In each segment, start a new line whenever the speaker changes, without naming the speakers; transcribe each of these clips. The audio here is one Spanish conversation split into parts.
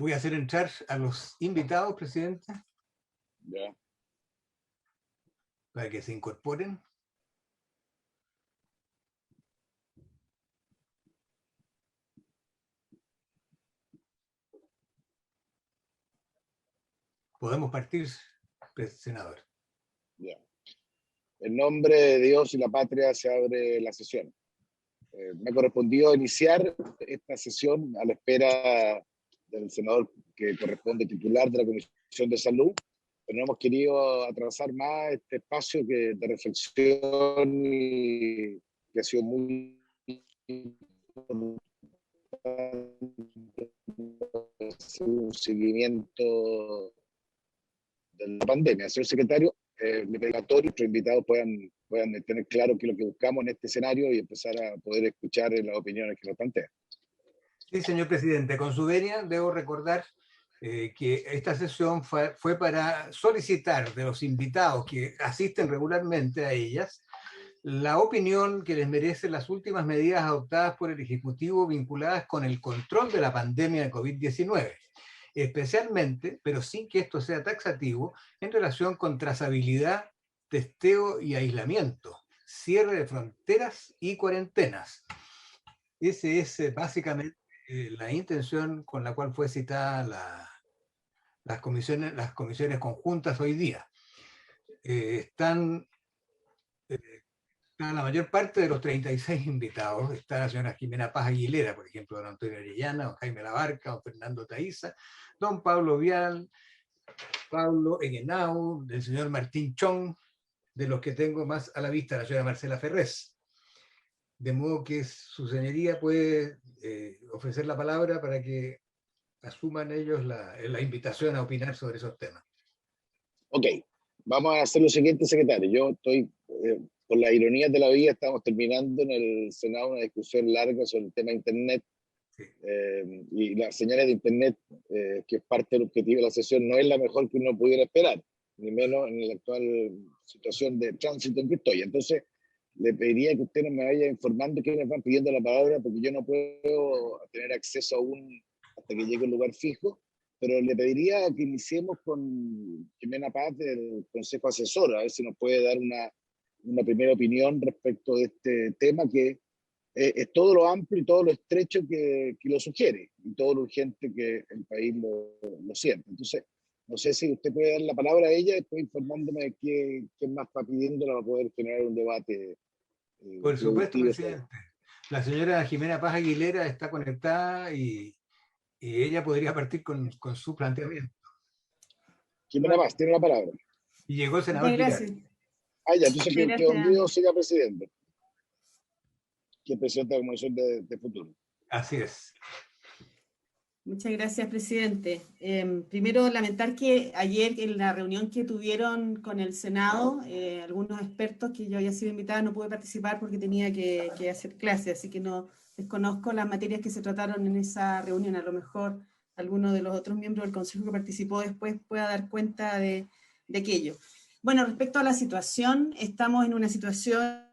Voy a hacer entrar a los invitados, presidente,
Ya.
para que se incorporen. Podemos partir, senador.
Ya. En nombre de Dios y la patria se abre la sesión. Me ha correspondido iniciar esta sesión a la espera del senador que corresponde titular de la Comisión de Salud, pero no hemos querido atrasar más este espacio de reflexión y que ha sido muy un seguimiento de la pandemia. Señor secretario, le pido a todos nuestros invitados puedan tener claro qué es lo que buscamos en este escenario y empezar a poder escuchar las opiniones que nos plantean.
Sí, señor presidente, con su venia debo recordar que esta sesión fue para solicitar de los invitados que asisten regularmente a ellas la opinión que les merecen las últimas medidas adoptadas por el Ejecutivo vinculadas con el control de la pandemia de COVID-19, especialmente, pero sin que esto sea taxativo, en relación con trazabilidad, testeo y aislamiento, cierre de fronteras y cuarentenas. Esa es básicamente la intención con la cual fue citada las comisiones conjuntas hoy día. Están la mayor parte de los 36 invitados. Está la señora Jimena Paz Aguilera, por ejemplo, don Antonio Arellana, don Jaime Labarca, don Fernando Taiza, don Pablo Vial, Pablo Eguenau, del señor Martín Chong, de los que tengo más a la vista, la señora Marcela Ferrés. De modo que su señoría puede ofrecer la palabra para que asuman ellos la invitación a opinar sobre esos temas.
Ok, vamos a hacer lo siguiente, secretario. Yo estoy, por las ironías de la vida, estamos terminando en el Senado una discusión larga sobre el tema de Internet. Sí. Y las señales de Internet, que es parte del objetivo de la sesión, no es la mejor que uno pudiera esperar, ni menos en la actual situación de tránsito en que estoy. Entonces, le pediría que usted me vaya informando quiénes van pidiendo la palabra, porque yo no puedo tener acceso aún hasta que llegue a un lugar fijo, pero le pediría que iniciemos con Jimena Paz del Consejo Asesor, a ver si nos puede dar una primera opinión respecto de este tema, que es todo lo amplio y todo lo estrecho que lo sugiere, y todo lo urgente que el país lo siente. Entonces, no sé si usted puede dar la palabra a ella, después informándome de qué más está pidiendo para poder generar un debate.
Por supuesto, presidente. La señora Jimena Paz Aguilera está conectada y ella podría partir con su planteamiento.
Jimena Paz, tiene la palabra.
Y llegó el senador
Gracias.
Ya, entonces que don Guido siga presidente. Que es presidente de la Comisión de Futuro.
Así es.
Muchas gracias, presidente. Primero, lamentar que ayer en la reunión que tuvieron con el Senado, algunos expertos que yo había sido invitada no pude participar porque tenía que hacer clase, así que no desconozco las materias que se trataron en esa reunión. A lo mejor alguno de los otros miembros del Consejo que participó después pueda dar cuenta de aquello. Bueno, respecto a la situación, estamos en una situación,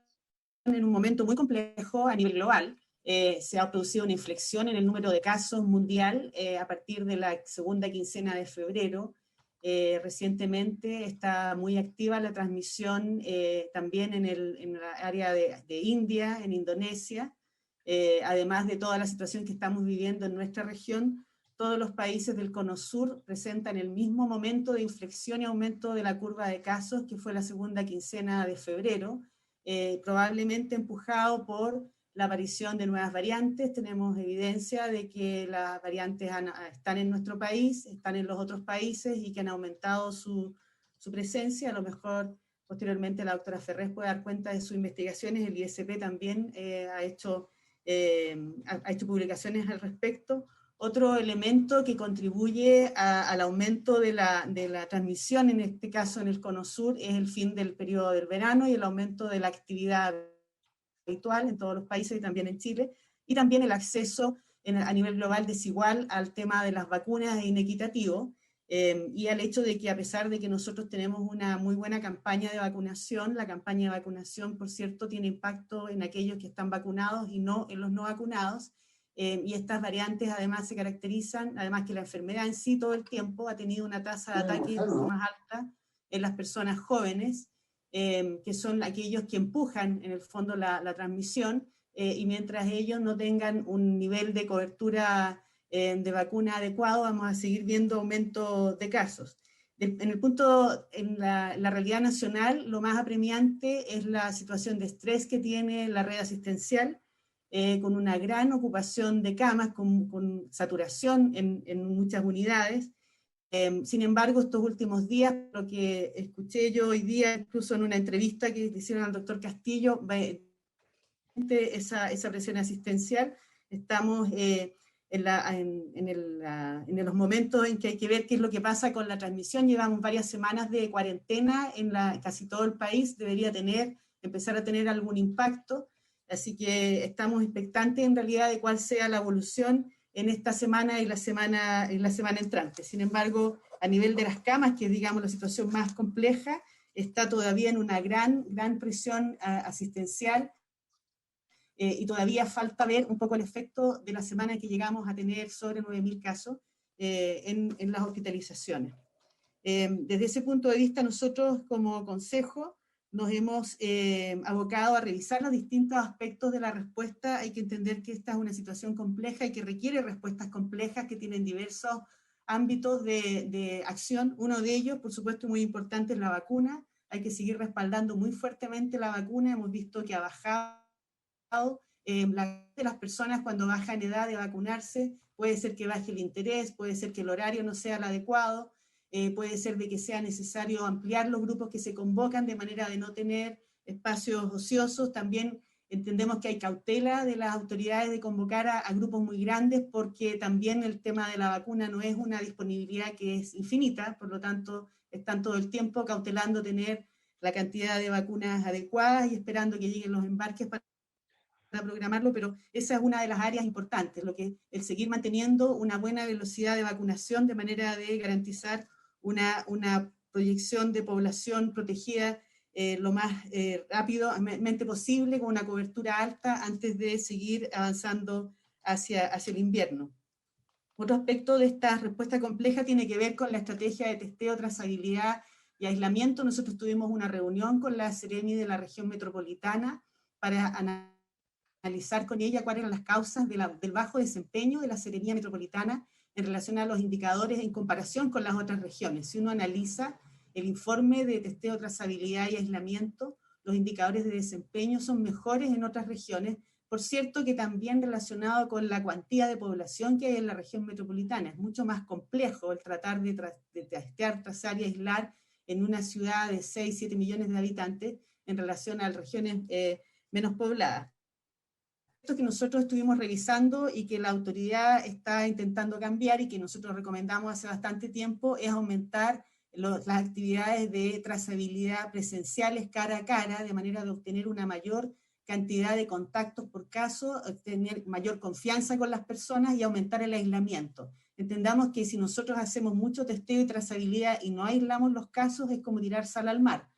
en un momento muy complejo a nivel global. Se ha producido una inflexión en el número de casos mundial a partir de la segunda quincena de febrero. Recientemente está muy activa la transmisión también en la área de India, en Indonesia, además de toda la situación que estamos viviendo en nuestra región. Todos los países del Cono Sur presentan el mismo momento de inflexión y aumento de la curva de casos que fue la segunda quincena de febrero, probablemente empujado por la aparición de nuevas variantes. Tenemos evidencia de que las variantes están en nuestro país, están en los otros países y que han aumentado su presencia. A lo mejor posteriormente la doctora Ferrés puede dar cuenta de sus investigaciones. El ISP también ha hecho publicaciones al respecto. Otro elemento que contribuye al aumento de la transmisión, en este caso en el Cono Sur, es el fin del periodo del verano y el aumento de la actividad habitual en todos los países y también en Chile, y también el acceso a nivel global desigual al tema de las vacunas e inequitativo, y al hecho de que a pesar de que nosotros tenemos una muy buena campaña de vacunación, la campaña de vacunación, por cierto, tiene impacto en aquellos que están vacunados y no en los no vacunados, y estas variantes además se caracterizan, además que la enfermedad en sí todo el tiempo ha tenido una tasa de ataque mucho más alta en las personas jóvenes, que son aquellos que empujan en el fondo la transmisión, y mientras ellos no tengan un nivel de cobertura de vacuna adecuado, vamos a seguir viendo aumento de casos. En la realidad nacional, lo más apremiante es la situación de estrés que tiene la red asistencial, con una gran ocupación de camas, con saturación en muchas unidades. Sin embargo, estos últimos días, lo que escuché yo hoy día, incluso en una entrevista que le hicieron al doctor Castillo, esa presión asistencial, estamos en los momentos en que hay que ver qué es lo que pasa con la transmisión. Llevamos varias semanas de cuarentena en casi todo el país, debería empezar a tener algún impacto, así que estamos expectantes en realidad de cuál sea la evolución en esta semana y la semana entrante. Sin embargo, a nivel de las camas, que es, digamos, la situación más compleja, está todavía en una gran presión asistencial, y todavía falta ver un poco el efecto de la semana en que llegamos a tener sobre 9.000 casos en las hospitalizaciones. Desde ese punto de vista, nosotros como consejo nos hemos abocado a revisar los distintos aspectos de la respuesta. Hay que entender que esta es una situación compleja y que requiere respuestas complejas que tienen diversos ámbitos de acción. Uno de ellos, por supuesto, muy importante, es la vacuna. Hay que seguir respaldando muy fuertemente la vacuna. Hemos visto que ha bajado la de las personas cuando baja en edad de vacunarse. Puede ser que baje el interés, puede ser que el horario no sea el adecuado, puede ser de que sea necesario ampliar los grupos que se convocan de manera de no tener espacios ociosos. También entendemos que hay cautela de las autoridades de convocar a grupos muy grandes, porque también el tema de la vacuna no es una disponibilidad que es infinita, por lo tanto están todo el tiempo cautelando tener la cantidad de vacunas adecuadas y esperando que lleguen los embarques para programarlo, pero esa es una de las áreas importantes, el seguir manteniendo una buena velocidad de vacunación de manera de garantizar una proyección de población protegida lo más rápidamente posible, con una cobertura alta antes de seguir avanzando hacia el invierno. Otro aspecto de esta respuesta compleja tiene que ver con la estrategia de testeo, trazabilidad y aislamiento. Nosotros tuvimos una reunión con la Seremi de la región metropolitana para analizar con ella cuáles eran las causas del bajo desempeño de la Seremía metropolitana en relación a los indicadores en comparación con las otras regiones. Si uno analiza el informe de testeo, trazabilidad y aislamiento, los indicadores de desempeño son mejores en otras regiones, por cierto que también relacionado con la cuantía de población que hay en la región metropolitana. Es mucho más complejo el tratar de testear, trazar y aislar en una ciudad de 6, 7 millones de habitantes en relación a regiones menos pobladas. Esto que nosotros estuvimos revisando y que la autoridad está intentando cambiar y que nosotros recomendamos hace bastante tiempo es aumentar las actividades de trazabilidad presenciales cara a cara, de manera de obtener una mayor cantidad de contactos por caso, tener mayor confianza con las personas y aumentar el aislamiento. Entendamos que si nosotros hacemos mucho testeo y trazabilidad y no aislamos los casos, es como tirar sal al mar.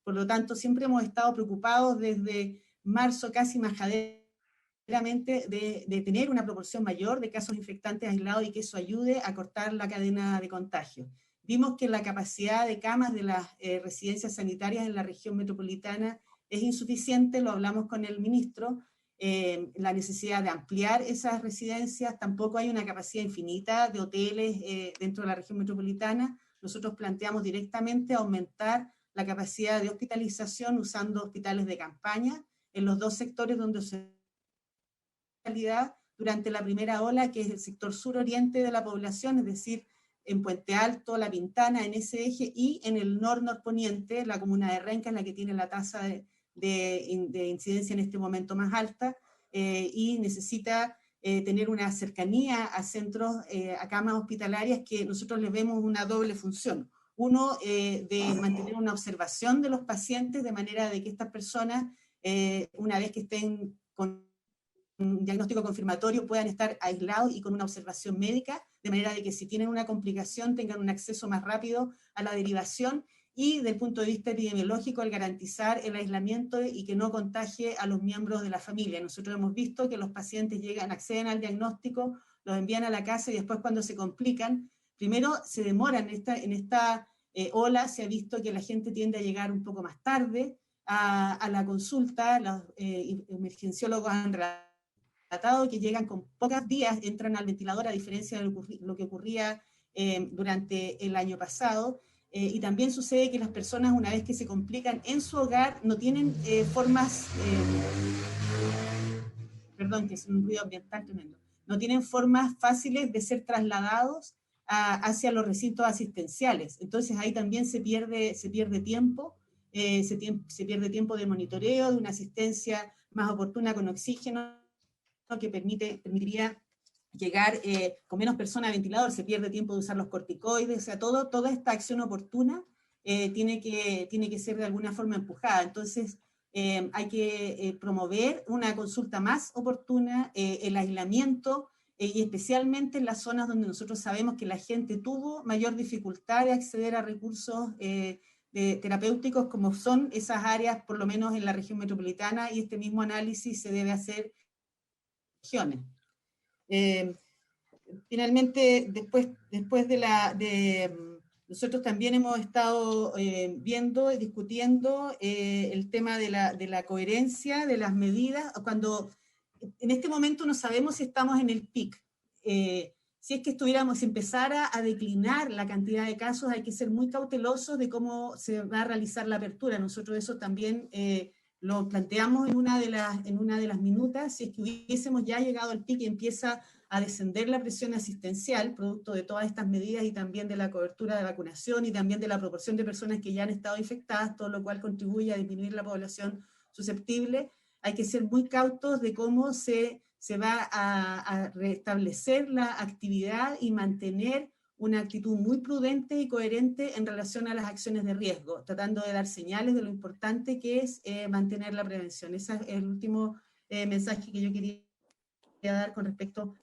Por lo tanto, siempre hemos estado preocupados desde marzo, casi majaderamente, de tener una proporción mayor de casos infectantes aislados y que eso ayude a cortar la cadena de contagio. Vimos que la capacidad de camas de las residencias sanitarias en la región metropolitana es insuficiente, lo hablamos con el ministro, la necesidad de ampliar esas residencias. Tampoco hay una capacidad infinita de hoteles dentro de la región metropolitana. Nosotros planteamos directamente aumentar la capacidad de hospitalización usando hospitales de campaña en los dos sectores donde se durante la primera ola, que es el sector suroriente de la población, es decir, en Puente Alto, La Pintana, en ese eje, y en el norponiente, la comuna de Renca, es la que tiene la tasa de incidencia en este momento más alta, y necesita tener una cercanía a centros, a camas hospitalarias, que nosotros les vemos una doble función. Uno, de mantener una observación de los pacientes, de manera de que estas personas, una vez que estén con un diagnóstico confirmatorio, puedan estar aislados y con una observación médica, de manera de que si tienen una complicación tengan un acceso más rápido a la derivación, y del punto de vista epidemiológico, al garantizar el aislamiento y que no contagie a los miembros de la familia. Nosotros hemos visto que los pacientes acceden al diagnóstico, los envían a la casa y después cuando se complican, primero se demoran en esta ola, se ha visto que la gente tiende a llegar un poco más tarde a la consulta, los emergenciólogos han relatado que llegan con pocos días, entran al ventilador, a diferencia de lo que ocurría durante el año pasado. Y también sucede que las personas, una vez que se complican en su hogar, no tienen formas, perdón, que es un ruido ambiental tremendo, no tienen formas fáciles de ser trasladados hacia los recintos asistenciales. Entonces ahí también se pierde tiempo, se pierde tiempo de monitoreo, de una asistencia más oportuna con oxígeno, que permitiría llegar con menos personas a ventilador, se pierde tiempo de usar los corticoides, o sea, toda esta acción oportuna tiene que ser de alguna forma empujada. Entonces, hay que promover una consulta más oportuna, el aislamiento, y especialmente en las zonas donde nosotros sabemos que la gente tuvo mayor dificultad de acceder a recursos terapéuticos, como son esas áreas, por lo menos en la región metropolitana, y este mismo análisis se debe hacer en regiones. Finalmente, después nosotros también hemos estado viendo y discutiendo el tema de la coherencia de las medidas, cuando en este momento no sabemos si estamos en el pic. Si es que si empezara a declinar la cantidad de casos, hay que ser muy cautelosos de cómo se va a realizar la apertura. Nosotros eso también lo planteamos en una de las minutas. Si es que hubiésemos ya llegado al pic y empieza a descender la presión asistencial, producto de todas estas medidas y también de la cobertura de vacunación y también de la proporción de personas que ya han estado infectadas, todo lo cual contribuye a disminuir la población susceptible, hay que ser muy cautos de cómo se va a restablecer la actividad y mantener una actitud muy prudente y coherente en relación a las acciones de riesgo, tratando de dar señales de lo importante que es mantener la prevención. Ese es el último mensaje que yo quería dar con respecto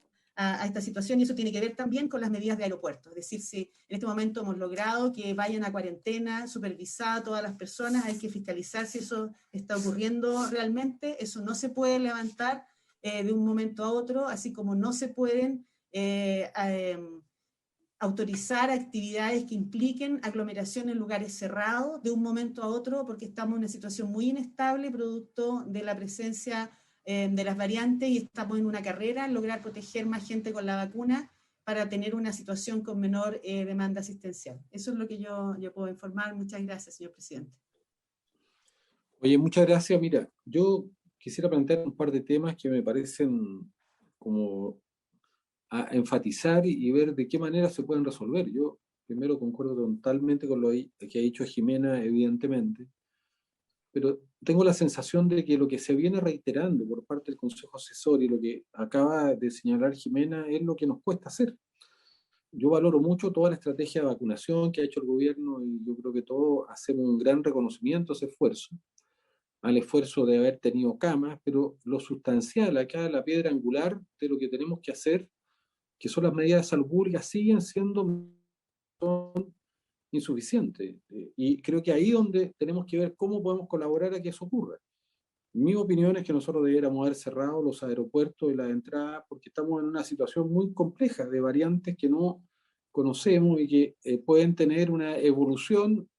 a esta situación, y eso tiene que ver también con las medidas de aeropuertos. Es decir, si en este momento hemos logrado que vayan a cuarentena supervisada a todas las personas, hay que fiscalizar si eso está ocurriendo realmente. Eso no se puede levantar de un momento a otro, así como no se pueden autorizar actividades que impliquen aglomeración en lugares cerrados de un momento a otro, porque estamos en una situación muy inestable producto de la presencia de las variantes, y estamos en una carrera en lograr proteger más gente con la vacuna para tener una situación con menor demanda asistencial. Eso es lo que yo puedo informar. Muchas gracias, señor presidente.
Oye, muchas gracias. Mira, yo quisiera plantear un par de temas que me parecen como a enfatizar y ver de qué manera se pueden resolver. Yo primero concuerdo totalmente con lo que ha dicho Jimena, evidentemente, pero tengo la sensación de que lo que se viene reiterando por parte del Consejo Asesor y lo que acaba de señalar Jimena es lo que nos cuesta hacer. Yo valoro mucho toda la estrategia de vacunación que ha hecho el gobierno, y yo creo que todos hacemos un gran reconocimiento a ese esfuerzo, al esfuerzo de haber tenido camas, pero lo sustancial acá, la piedra angular de lo que tenemos que hacer, que son las medidas de salud pública, siguen siendo insuficientes. Y creo que ahí donde tenemos que ver cómo podemos colaborar a que eso ocurra. Mi opinión es que nosotros debiéramos haber cerrado los aeropuertos y las entradas, porque estamos en una situación muy compleja de variantes que no conocemos y que pueden tener una evolución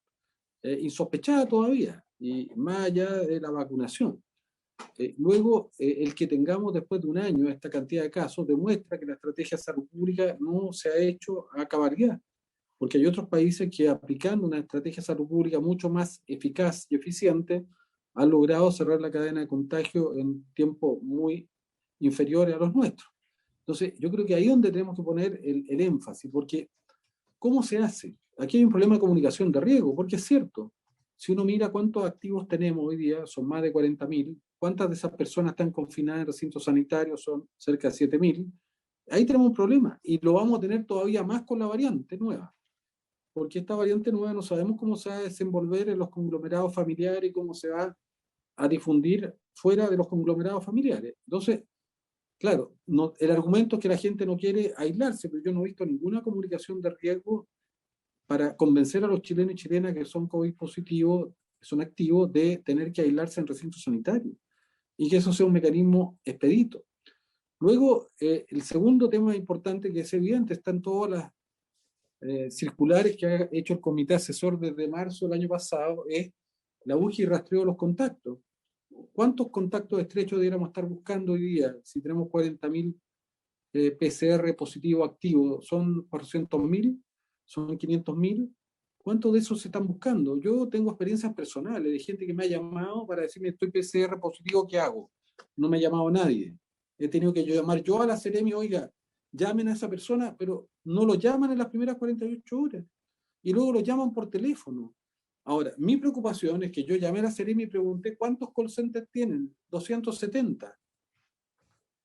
insospechada todavía, y más allá de la vacunación. Luego, el que tengamos después de un año esta cantidad de casos demuestra que la estrategia de salud pública no se ha hecho a cabalidad, porque hay otros países que, aplicando una estrategia de salud pública mucho más eficaz y eficiente, han logrado cerrar la cadena de contagio en tiempos muy inferiores a los nuestros. Entonces, yo creo que ahí es donde tenemos que poner el énfasis, porque ¿cómo se hace? Aquí hay un problema de comunicación de riesgo, porque es cierto, si uno mira cuántos activos tenemos hoy día, son más de 40.000, cuántas de esas personas están confinadas en recintos sanitarios, son cerca de 7.000, ahí tenemos un problema, y lo vamos a tener todavía más con la variante nueva, porque esta variante nueva no sabemos cómo se va a desenvolver en los conglomerados familiares y cómo se va a difundir fuera de los conglomerados familiares. Entonces, claro, el argumento es que la gente no quiere aislarse, pero yo no he visto ninguna comunicación de riesgo para convencer a los chilenos y chilenas que son COVID positivos, que son activos, de tener que aislarse en recintos sanitarios y que eso sea un mecanismo expedito. Luego, el segundo tema importante que es evidente, están todas las circulares que ha hecho el comité asesor desde marzo del año pasado, es la búsqueda y rastreo de los contactos. ¿Cuántos contactos estrechos deberíamos estar buscando hoy día? Si tenemos 40.000 PCR positivos activos, ¿son 400.000? ¿Son 500.000? ¿Cuántos de esos se están buscando? Yo tengo experiencias personales de gente que me ha llamado para decirme estoy PCR positivo, ¿qué hago? No me ha llamado nadie. He tenido que llamar yo a la Seremi, oiga, llamen a esa persona, pero no lo llaman en las primeras 48 horas. Y luego lo llaman por teléfono. Ahora, mi preocupación es que yo llamé a la Seremi y pregunté cuántos call centers tienen. 270.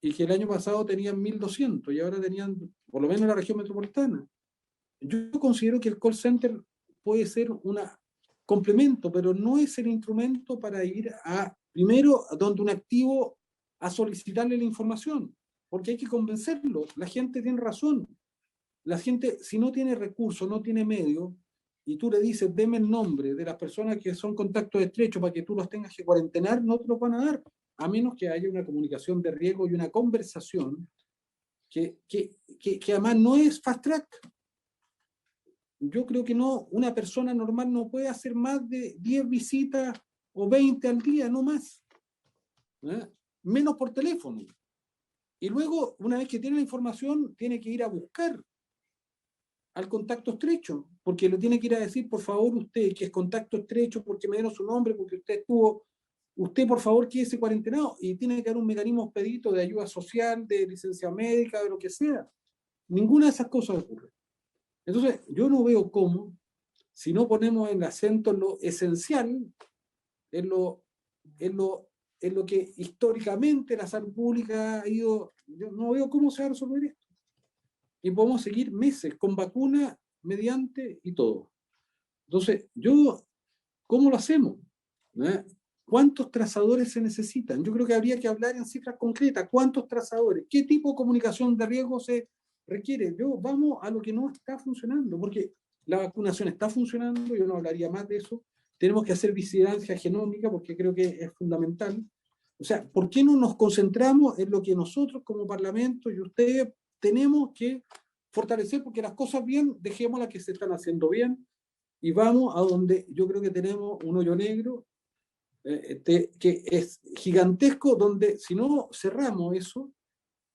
Y que el año pasado tenían 1.200 y ahora tenían, por lo menos en la región metropolitana. Yo considero que el call center puede ser un complemento, pero no es el instrumento para ir primero, a donde un activo a solicitarle la información, porque hay que convencerlo. La gente tiene razón. La gente, si no tiene recursos, no tiene medios, y tú le dices, deme el nombre de las personas que son contactos estrechos para que tú los tengas que cuarentenar, no te lo van a dar, a menos que haya una comunicación de riesgo y una conversación que además no es fast track. Yo creo que no, una persona normal no puede hacer más de 10 visitas o 20 al día, no más. Menos por teléfono. Y luego, una vez que tiene la información, tiene que ir a buscar al contacto estrecho, porque le tiene que ir a decir, por favor, usted que es contacto estrecho, porque me dieron su nombre, porque usted por favor quédese cuarentenado, y tiene que haber un mecanismo expedito de ayuda social, de licencia médica, de lo que sea. Ninguna de esas cosas ocurre. Entonces, yo no veo cómo, si no ponemos el acento en lo esencial, en lo que históricamente la salud pública ha ido, yo no veo cómo se va a resolver esto. Y podemos seguir meses con vacuna mediante y todo. Entonces, ¿cómo lo hacemos? ¿Cuántos trazadores se necesitan? Yo creo que habría que hablar en cifras concretas. ¿Cuántos trazadores? ¿Qué tipo de comunicación de riesgo se requiere? Vamos a lo que no está funcionando, porque la vacunación está funcionando, yo no hablaría más de eso. Tenemos que hacer vigilancia genómica, porque creo que es fundamental. O sea, ¿por qué no nos concentramos en lo que nosotros como Parlamento y ustedes tenemos que fortalecer? Porque las cosas bien, dejemos las que se están haciendo bien y vamos a donde yo creo que tenemos un hoyo negro que es gigantesco, donde si no cerramos eso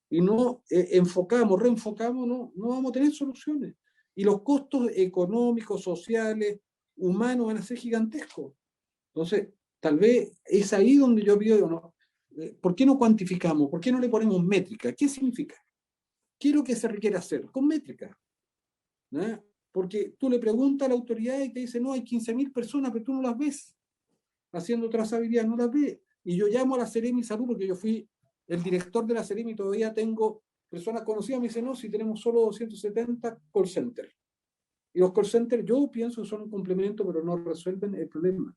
y no reenfocamos, no vamos a tener soluciones. Y los costos económicos, sociales, humanos van a ser gigantescos. Entonces, tal vez es ahí donde yo pido, ¿no? ¿Por qué no cuantificamos? ¿Por qué no le ponemos métrica? ¿Qué significa? ¿Qué es lo que se requiere hacer? Con métrica. ¿No? Porque tú le preguntas a la autoridad y te dice, no, hay 15.000 personas, pero tú no las ves haciendo trazabilidad, no las ves. Y yo llamo a la Seremi Salud, porque yo fui el director de la Seremi y todavía tengo personas conocidas, me dicen, no, si tenemos solo 270 call centers. Y los call centers yo pienso que son un complemento, pero no resuelven el problema.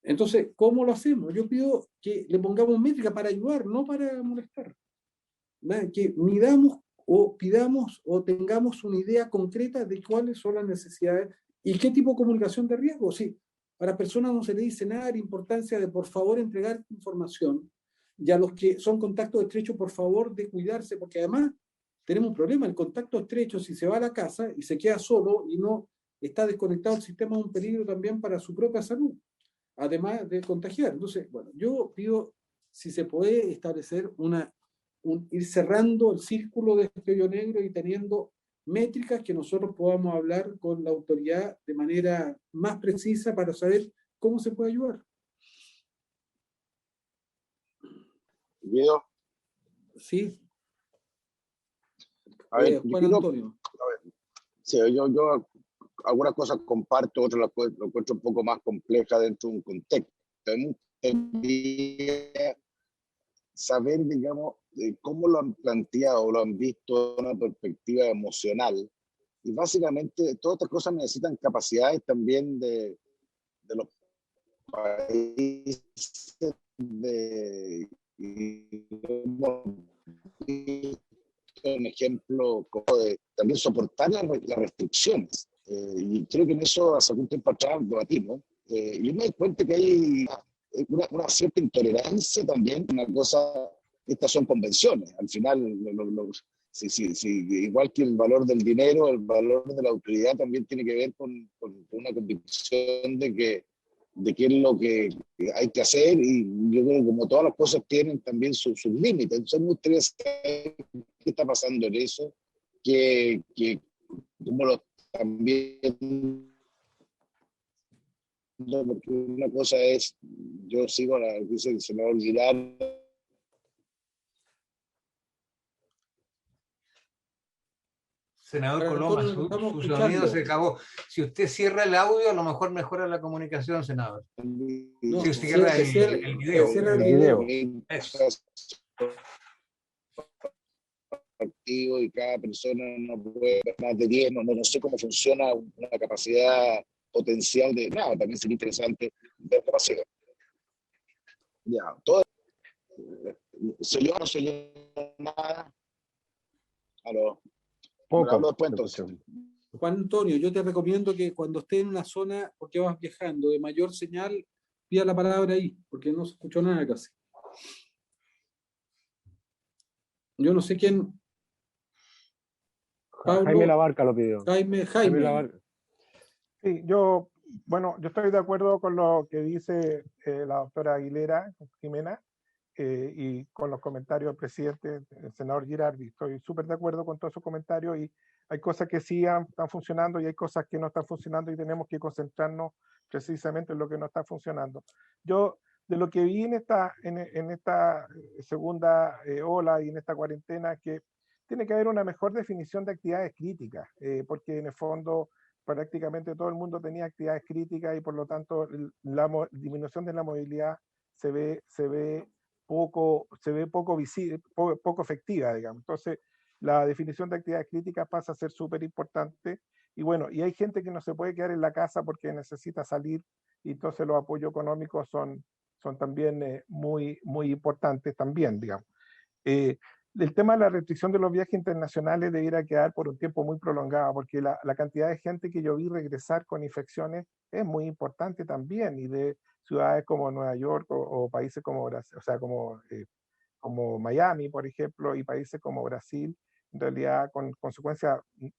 Entonces, ¿cómo lo hacemos? Yo pido que le pongamos métrica para ayudar, no para molestar. Que midamos o pidamos o tengamos una idea concreta de cuáles son las necesidades y qué tipo de comunicación de riesgo. Sí, a las personas no se le dice nada de la importancia de por favor entregar información, y a los que son contactos estrechos, por favor, de cuidarse, porque además tenemos un problema. El contacto estrecho, si se va a la casa y se queda solo y no está desconectado el sistema, es un peligro también para su propia salud, además de contagiar. Entonces, bueno, yo pido si se puede establecer ir cerrando el círculo de este hoyo negro y teniendo métricas que nosotros podamos hablar con la autoridad de manera más precisa para saber cómo se puede ayudar.
Guido.
Sí.
A ver,
Juan Antonio.
Sí, yo algunas cosas comparto, otras lo encuentro un poco más compleja dentro de un contexto. Saber, digamos, cómo lo han planteado, lo han visto de una perspectiva emocional. Y básicamente todas estas cosas necesitan capacidades también de los países un ejemplo como de también soportar las restricciones. Y creo que en eso hace algún tiempo atrás debatimos. Y me doy cuenta que hay una cierta intolerancia también, una cosa, estas son convenciones. Al final, igual que el valor del dinero, el valor de la autoridad también tiene que ver con una convicción de qué es lo que hay que hacer, y yo creo que como todas las cosas tienen también sus límites. Entonces me gustaría saber qué está pasando en eso, como también, porque una cosa es, yo sigo a la que dice el senador Girard.
Senador Coloma, su sonido se acabó. Si usted cierra el audio, a lo mejor mejora la comunicación, senador.
No,
si cierra el video.
Cierra el video.
Activo, y cada persona no puede ver más de 10, no sé cómo funciona una capacidad potencial de nada, también sería interesante ver qué pasa. Ya, todo. No se oyó nada. Aló.
Poco.
Después, entonces.
Juan Antonio, yo te recomiendo que cuando estés en una zona, porque vas viajando, de mayor señal, pida la palabra ahí, porque no se escuchó nada casi. Yo no sé quién.
Pablo, Jaime Labarca lo pidió.
Jaime.
Sí, yo estoy de acuerdo con lo que dice la doctora Aguilera, Jimena, y con los comentarios del presidente, el senador Girardi. Estoy súper de acuerdo con todos sus comentarios, y hay cosas que sí están funcionando y hay cosas que no están funcionando, y tenemos que concentrarnos precisamente en lo que no está funcionando. Yo, de lo que vi en esta segunda ola y en esta cuarentena, que tiene que haber una mejor definición de actividades críticas, porque en el fondo prácticamente todo el mundo tenía actividades críticas, y por lo tanto la disminución de la movilidad se ve poco visible, poco efectiva, digamos. Entonces, la definición de actividades críticas pasa a ser súper importante. Y bueno, y hay gente que no se puede quedar en la casa porque necesita salir, y entonces los apoyos económicos son también muy importantes también, digamos. El tema de la restricción de los viajes internacionales debiera quedar por un tiempo muy prolongado, porque la cantidad de gente que yo vi regresar con infecciones es muy importante también, y de ciudades como Nueva York o países como Brasil, o sea, como Miami, por ejemplo, y países como Brasil, en realidad con consecuencias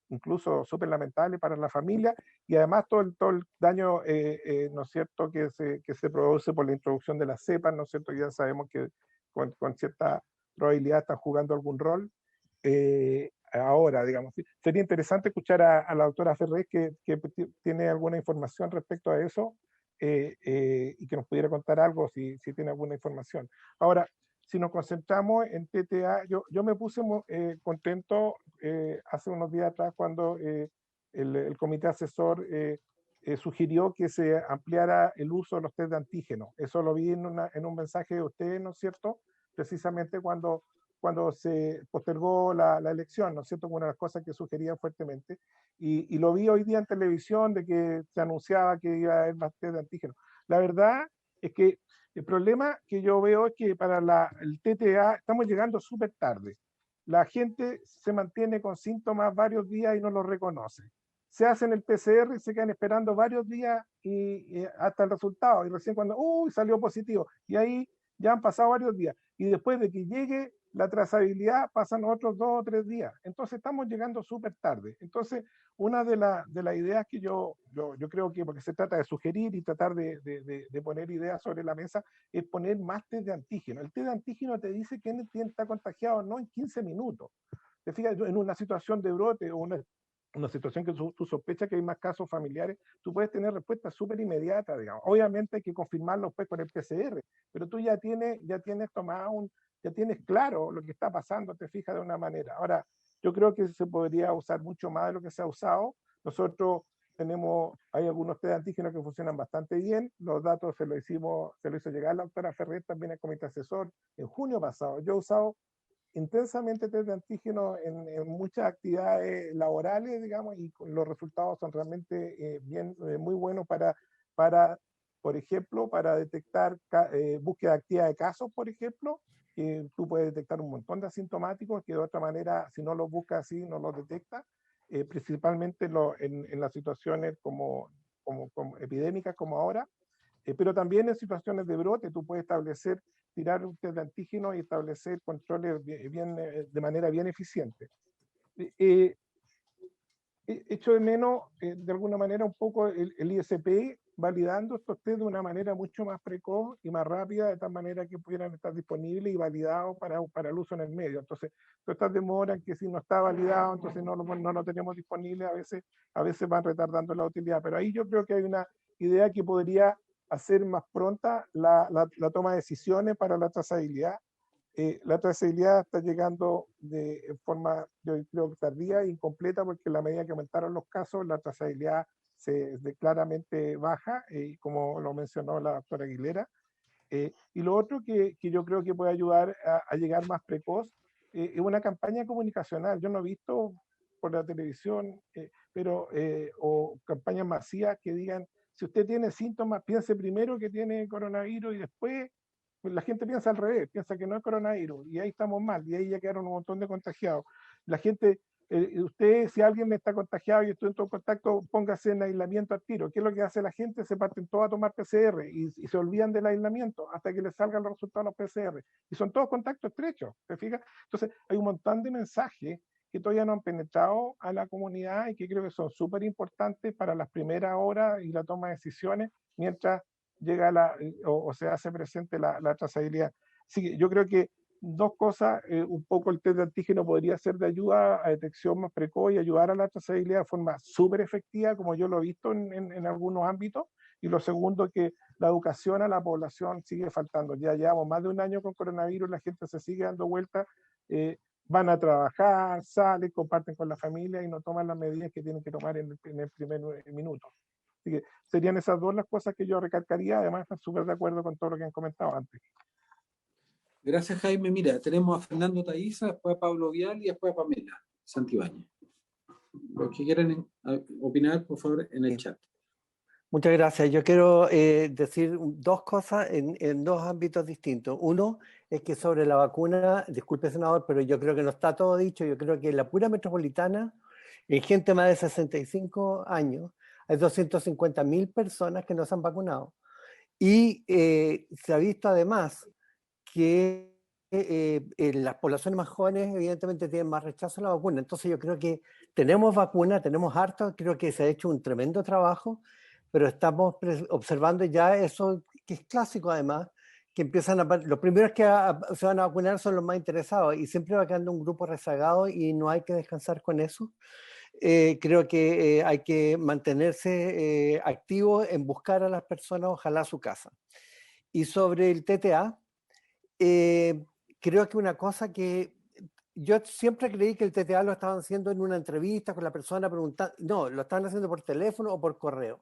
incluso súper lamentables para la familia, y además todo el daño, ¿no es cierto?, que se produce por la introducción de las cepas, ¿no es cierto?, ya sabemos que con cierta probabilidad están jugando algún rol. Ahora, digamos, sería interesante escuchar a la doctora Ferrer, que tiene alguna información respecto a eso, y que nos pudiera contar algo si tiene alguna información. Ahora, si nos concentramos en TTA, yo me puse contento hace unos días atrás cuando el comité asesor sugirió que se ampliara el uso de los test de antígeno. Eso lo vi en un mensaje de ustedes, ¿no es cierto?, precisamente cuando se postergó la elección, ¿no es cierto?, una de las cosas que sugerían fuertemente, y lo vi hoy día en televisión, de que se anunciaba que iba a haber más test de antígeno. La verdad es que el problema que yo veo es que para el TTA estamos llegando súper tarde. La gente se mantiene con síntomas varios días y no los reconoce. Se hacen el PCR y se quedan esperando varios días y hasta el resultado, y recién cuando salió positivo, y ahí ya han pasado varios días, y después de que llegue la trazabilidad pasan otros 2 o 3 días. Entonces estamos llegando súper tarde. Entonces, una de las ideas que yo creo que, porque se trata de sugerir y tratar de poner ideas sobre la mesa, es poner más test de antígeno. El test de antígeno te dice quién está contagiado no en 15 minutos. Te fijas, en una situación de brote o una situación que tú sospechas que hay más casos familiares, tú puedes tener respuestas súper inmediatas, digamos. Obviamente hay que confirmarlo pues con el PCR, pero tú ya tienes tomado ya tienes claro lo que está pasando, te fijas, de una manera. Ahora, yo creo que se podría usar mucho más de lo que se ha usado. Nosotros hay algunos test de antígenos que funcionan bastante bien. Los datos se lo hizo llegar la doctora Ferrer también al comité asesor en junio pasado. Yo he usado intensamente test de antígeno en muchas actividades laborales, digamos, y los resultados son realmente muy buenos para, por ejemplo, para detectar búsqueda activa de casos, por ejemplo, que tú puedes detectar un montón de asintomáticos que de otra manera, si no los buscas así, no los detectas. principalmente en las situaciones como epidémicas como ahora, pero también en situaciones de brote tú puedes tirar un test de antígenos y establecer controles de manera bien eficiente. Echo de menos, de alguna manera, un poco el ISP validando estos test de una manera mucho más precoz y más rápida, de tal manera que pudieran estar disponibles y validados para el uso en el medio. Entonces, todas estas demoras que si no está validado, entonces no lo tenemos disponible, a veces van retardando la utilidad. Pero ahí yo creo que hay una idea que podría hacer más pronta la toma de decisiones para la trazabilidad. La trazabilidad está llegando de forma, yo creo, tardía e incompleta, porque a la medida que aumentaron los casos, la trazabilidad claramente baja, como lo mencionó la doctora Aguilera. Y lo otro que yo creo que puede ayudar a llegar más precoz es una campaña comunicacional. Yo no he visto por la televisión, o campañas masivas que digan, si usted tiene síntomas, piense primero que tiene coronavirus y después, pues la gente piensa al revés, piensa que no es coronavirus, y ahí estamos mal, y ahí ya quedaron un montón de contagiados. La gente, usted, si alguien está contagiado y estoy en todo contacto, póngase en aislamiento al tiro. ¿Qué es lo que hace la gente? Se parten todos a tomar PCR y se olvidan del aislamiento hasta que les salgan los resultados de los PCR. Y son todos contactos estrechos, ¿te fijas? Entonces, hay un montón de mensajes que todavía no han penetrado a la comunidad y que creo que son súper importantes para las primeras horas y la toma de decisiones mientras llega o se hace presente la trazabilidad. Así que yo creo que dos cosas, un poco el test de antígeno podría ser de ayuda a detección más precoz y ayudar a la trazabilidad de forma súper efectiva, como yo lo he visto en algunos ámbitos. Y lo segundo, que la educación a la población sigue faltando. Ya llevamos más de un año con coronavirus, la gente se sigue dando vueltas, van a trabajar, salen, comparten con la familia y no toman las medidas que tienen que tomar en el primer minuto. Así que serían esas dos las cosas que yo recalcaría. Además, estoy súper de acuerdo con todo lo que han comentado antes.
Gracias, Jaime. Mira, tenemos a Fernando Taiza, después a Pablo Vial y después a Pamela Santibáñez. Los que quieran opinar, por favor, en el chat.
Muchas gracias. Yo quiero decir dos cosas en dos ámbitos distintos. Uno es que sobre la vacuna, disculpe senador, pero yo creo que no está todo dicho. Yo creo que en la pura metropolitana, en gente más de 65 años, hay 250.000 personas que no se han vacunado. Y se ha visto además que las poblaciones más jóvenes evidentemente tienen más rechazo a la vacuna. Entonces yo creo que tenemos vacuna, tenemos harto, creo que se ha hecho un tremendo trabajo, pero estamos observando ya eso que es clásico además, que empiezan los primeros que se van a vacunar son los más interesados y siempre va quedando un grupo rezagado y no hay que descansar con eso. Creo que hay que mantenerse activo en buscar a las personas, ojalá a su casa. Y sobre el TTA, creo que una cosa que yo siempre creí que el TTA lo estaban haciendo en una entrevista con la persona preguntando, no, lo estaban haciendo por teléfono o por correo.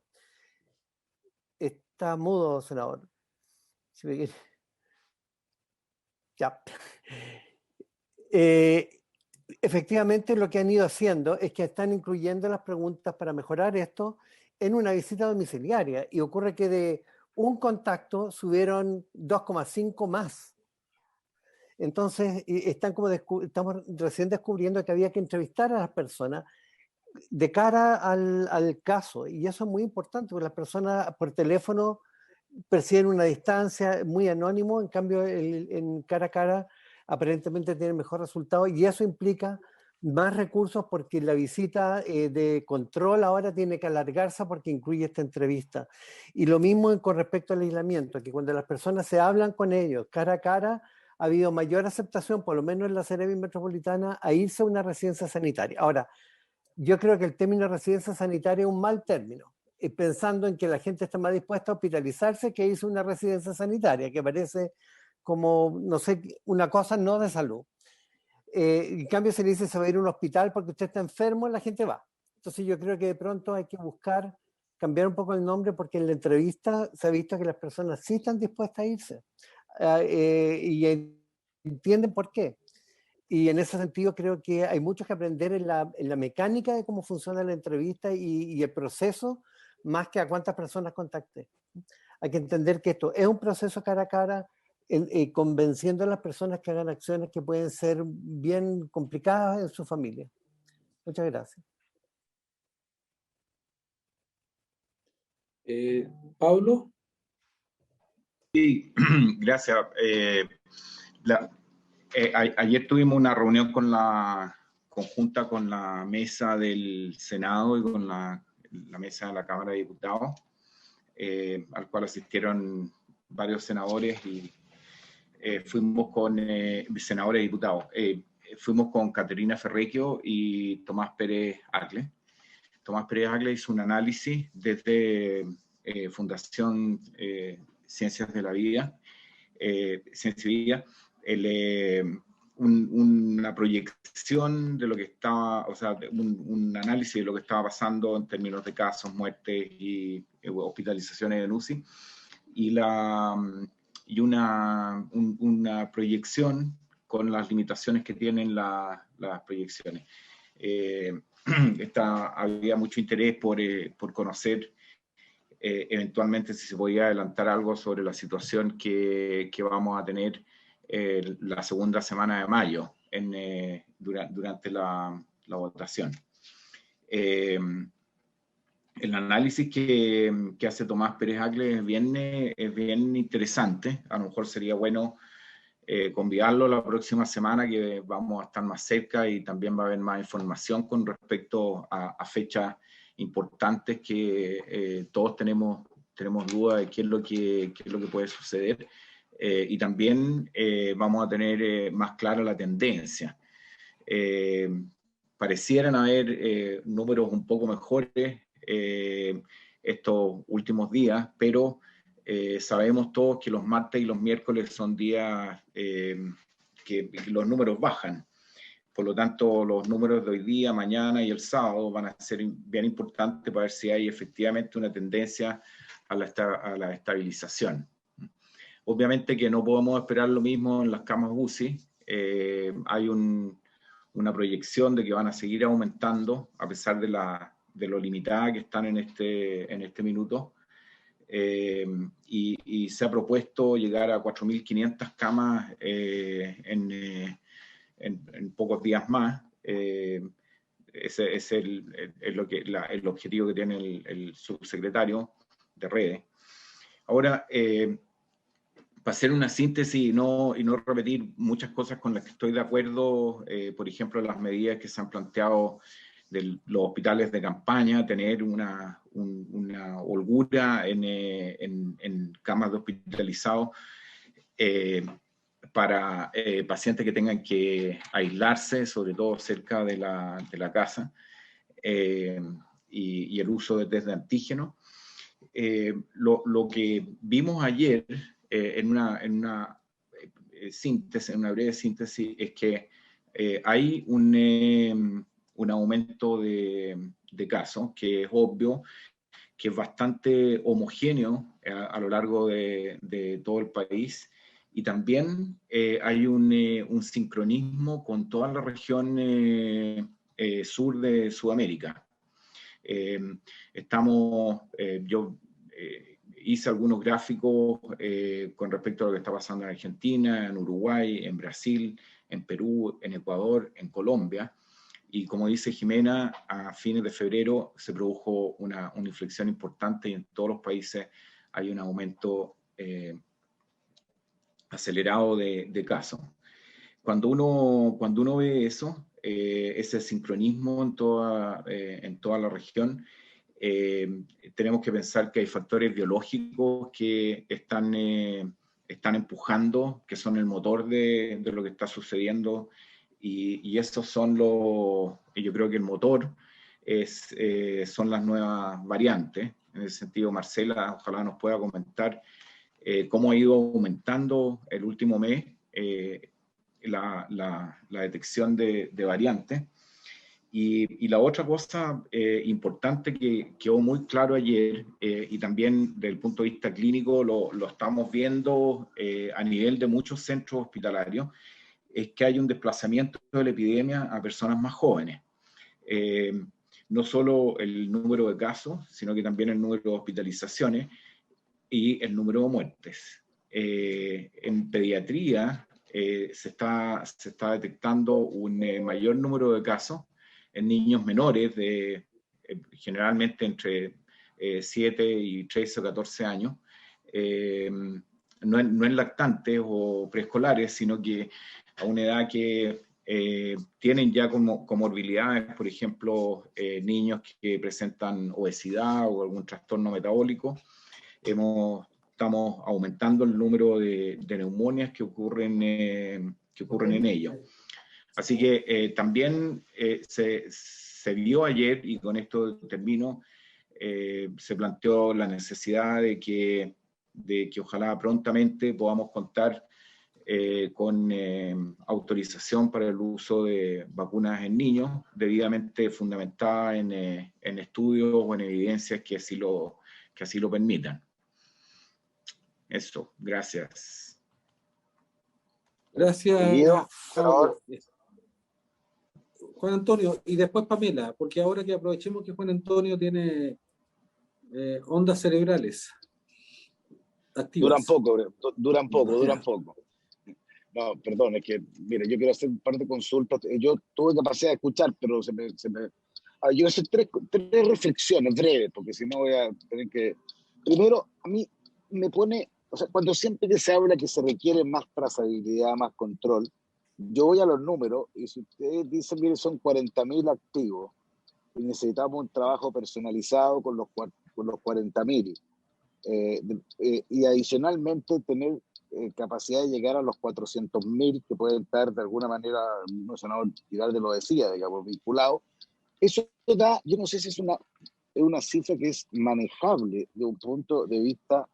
Está mudo, senador. Ya. Efectivamente, lo que han ido haciendo es que están incluyendo las preguntas para mejorar esto en una visita domiciliaria. Y ocurre que de un contacto subieron 2,5 más. Entonces, estamos recién descubriendo que había que entrevistar a las personas de cara al caso. Y eso es muy importante, porque las personas por teléfono perciben una distancia muy anónimo, en cambio en cara a cara aparentemente tienen mejor resultado y eso implica más recursos porque la visita de control ahora tiene que alargarse porque incluye esta entrevista. Y lo mismo con respecto al aislamiento, que cuando las personas se hablan con ellos cara a cara, ha habido mayor aceptación, por lo menos en la Seremi metropolitana, a irse a una residencia sanitaria. Ahora, yo creo que el término residencia sanitaria es un mal término, pensando en que la gente está más dispuesta a hospitalizarse que irse a una residencia sanitaria, que parece como, no sé, una cosa no de salud. En cambio se le dice se va a ir a un hospital porque usted está enfermo, la gente va. Entonces yo creo que de pronto hay que buscar cambiar un poco el nombre porque en la entrevista se ha visto que las personas sí están dispuestas a irse y entienden por qué. Y en ese sentido creo que hay mucho que aprender en la mecánica de cómo funciona la entrevista y el proceso, más que a cuántas personas contacté. Hay que entender que esto es un proceso cara a cara, convenciendo a las personas que hagan acciones que pueden ser bien complicadas en su familia. Muchas gracias.
Pablo.
Sí, gracias. Ayer tuvimos una reunión conjunta con la mesa del Senado y con la mesa de la Cámara de Diputados, al cual asistieron varios senadores y fuimos con senadores y diputados. Fuimos con Caterina Ferrecchio y Tomás Pérez Agle. Tomás Pérez Agle hizo un análisis desde Fundación Ciencias de la Vida, Ciencia y Vida, una proyección de lo que estaba, o sea, un análisis de lo que estaba pasando en términos de casos, muertes y hospitalizaciones en UCI, y una proyección con las limitaciones que tienen las proyecciones. Había mucho interés por conocer eventualmente si se podía adelantar algo sobre la situación que vamos a tener la segunda semana de mayo durante la votación. El análisis que hace Tomás Pérez Agle es bien interesante. A lo mejor sería bueno convidarlo la próxima semana, que vamos a estar más cerca y también va a haber más información con respecto a fechas importantes que todos tenemos duda de qué es lo que puede suceder. Y también vamos a tener más clara la tendencia. Parecieran haber números un poco mejores estos últimos días, pero sabemos todos que los martes y los miércoles son días que los números bajan. Por lo tanto, los números de hoy día, mañana y el sábado van a ser bien importantes para ver si hay efectivamente una tendencia a la estabilización. Obviamente que no podemos esperar lo mismo en las camas UCI. Hay una proyección de que van a seguir aumentando a pesar de lo limitada que están en este minuto. Y se ha propuesto llegar a 4.500 camas en pocos días más. Ese es el objetivo que tiene el subsecretario de redes. Ahora, para hacer una síntesis y no repetir muchas cosas con las que estoy de acuerdo, por ejemplo, las medidas que se han planteado de los hospitales de campaña, tener una holgura en camas de hospitalizados para pacientes que tengan que aislarse, sobre todo cerca de la casa, y el uso de test de antígeno. Lo que vimos ayer en una breve síntesis, es que hay un aumento de casos, que es obvio, que es bastante homogéneo a lo largo de todo el país, y también hay un sincronismo con toda la región sur de Sudamérica. Yo hice algunos gráficos con respecto a lo que está pasando en Argentina, en Uruguay, en Brasil, en Perú, en Ecuador, en Colombia. Y como dice Jimena, a fines de febrero se produjo una inflexión importante y en todos los países hay un aumento acelerado de casos. Cuando uno ve eso, ese sincronismo en toda la región, tenemos que pensar que hay factores biológicos que están empujando, que son el motor de lo que está sucediendo, y estos son yo creo que el motor son las nuevas variantes. En ese sentido, Marcela, ojalá nos pueda comentar cómo ha ido aumentando el último mes la detección de variantes. Y la otra cosa importante que quedó muy claro ayer, y también desde el punto de vista clínico lo estamos viendo a nivel de muchos centros hospitalarios, es que hay un desplazamiento de la epidemia a personas más jóvenes. No solo el número de casos, sino que también el número de hospitalizaciones y el número de muertes. En pediatría se está detectando un mayor número de casos en niños menores, generalmente entre 7 y 13 o 14 años, no en lactantes o preescolares, sino que a una edad que tienen ya comorbilidades, por ejemplo, niños que presentan obesidad o algún trastorno metabólico. Estamos aumentando el número de neumonias que ocurren en ellos. Así que también se vio ayer, y con esto termino, se planteó la necesidad de que ojalá prontamente podamos contar con autorización para el uso de vacunas en niños, debidamente fundamentada en estudios o en evidencias que así lo permitan. Eso, gracias.
Gracias, Juan Antonio, y después Pamela, porque ahora que aprovechemos que Juan Antonio tiene ondas cerebrales activas.
Duran poco. No, perdón, es que, mira, yo quiero hacer un par de consultas. Yo tuve capacidad de escuchar, pero yo voy a hacer tres reflexiones breves, porque si no voy a tener que... Primero, a mí me pone, o sea, cuando siempre que se habla que se requiere más trazabilidad, más control, yo voy a los números, y si ustedes dicen, mire, son 40.000 activos, y necesitamos un trabajo personalizado con los 40.000, y adicionalmente tener capacidad de llegar a los 400.000 que pueden estar de alguna manera, no senador Giraldo lo decía, digamos, vinculados. Eso da, yo no sé si es una cifra que es manejable de un punto de vista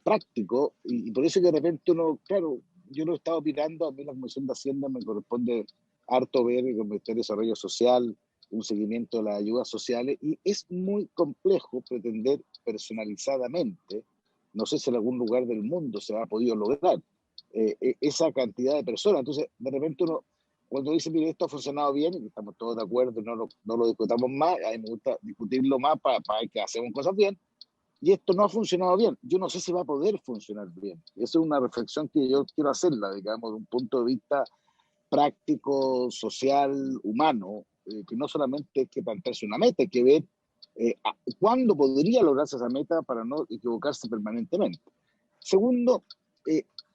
práctico, y por eso que de repente uno, claro, yo lo he estado mirando, a mí la Comisión de Hacienda me corresponde harto ver el Ministerio de Desarrollo Social, un seguimiento de las ayudas sociales, y es muy complejo pretender personalizadamente, no sé si en algún lugar del mundo se ha podido lograr, esa cantidad de personas. Entonces, de repente uno, cuando dice, mire, esto ha funcionado bien, y estamos todos de acuerdo, no lo discutamos más, a mí me gusta discutirlo más para ver que hacemos cosas bien, y esto no ha funcionado bien. Yo no sé si va a poder funcionar bien. Esa es una reflexión que yo quiero hacerla, digamos, de un punto de vista práctico, social, humano, que no solamente hay que plantearse una meta, hay que ver cuándo podría lograrse esa meta para no equivocarse permanentemente. Segundo,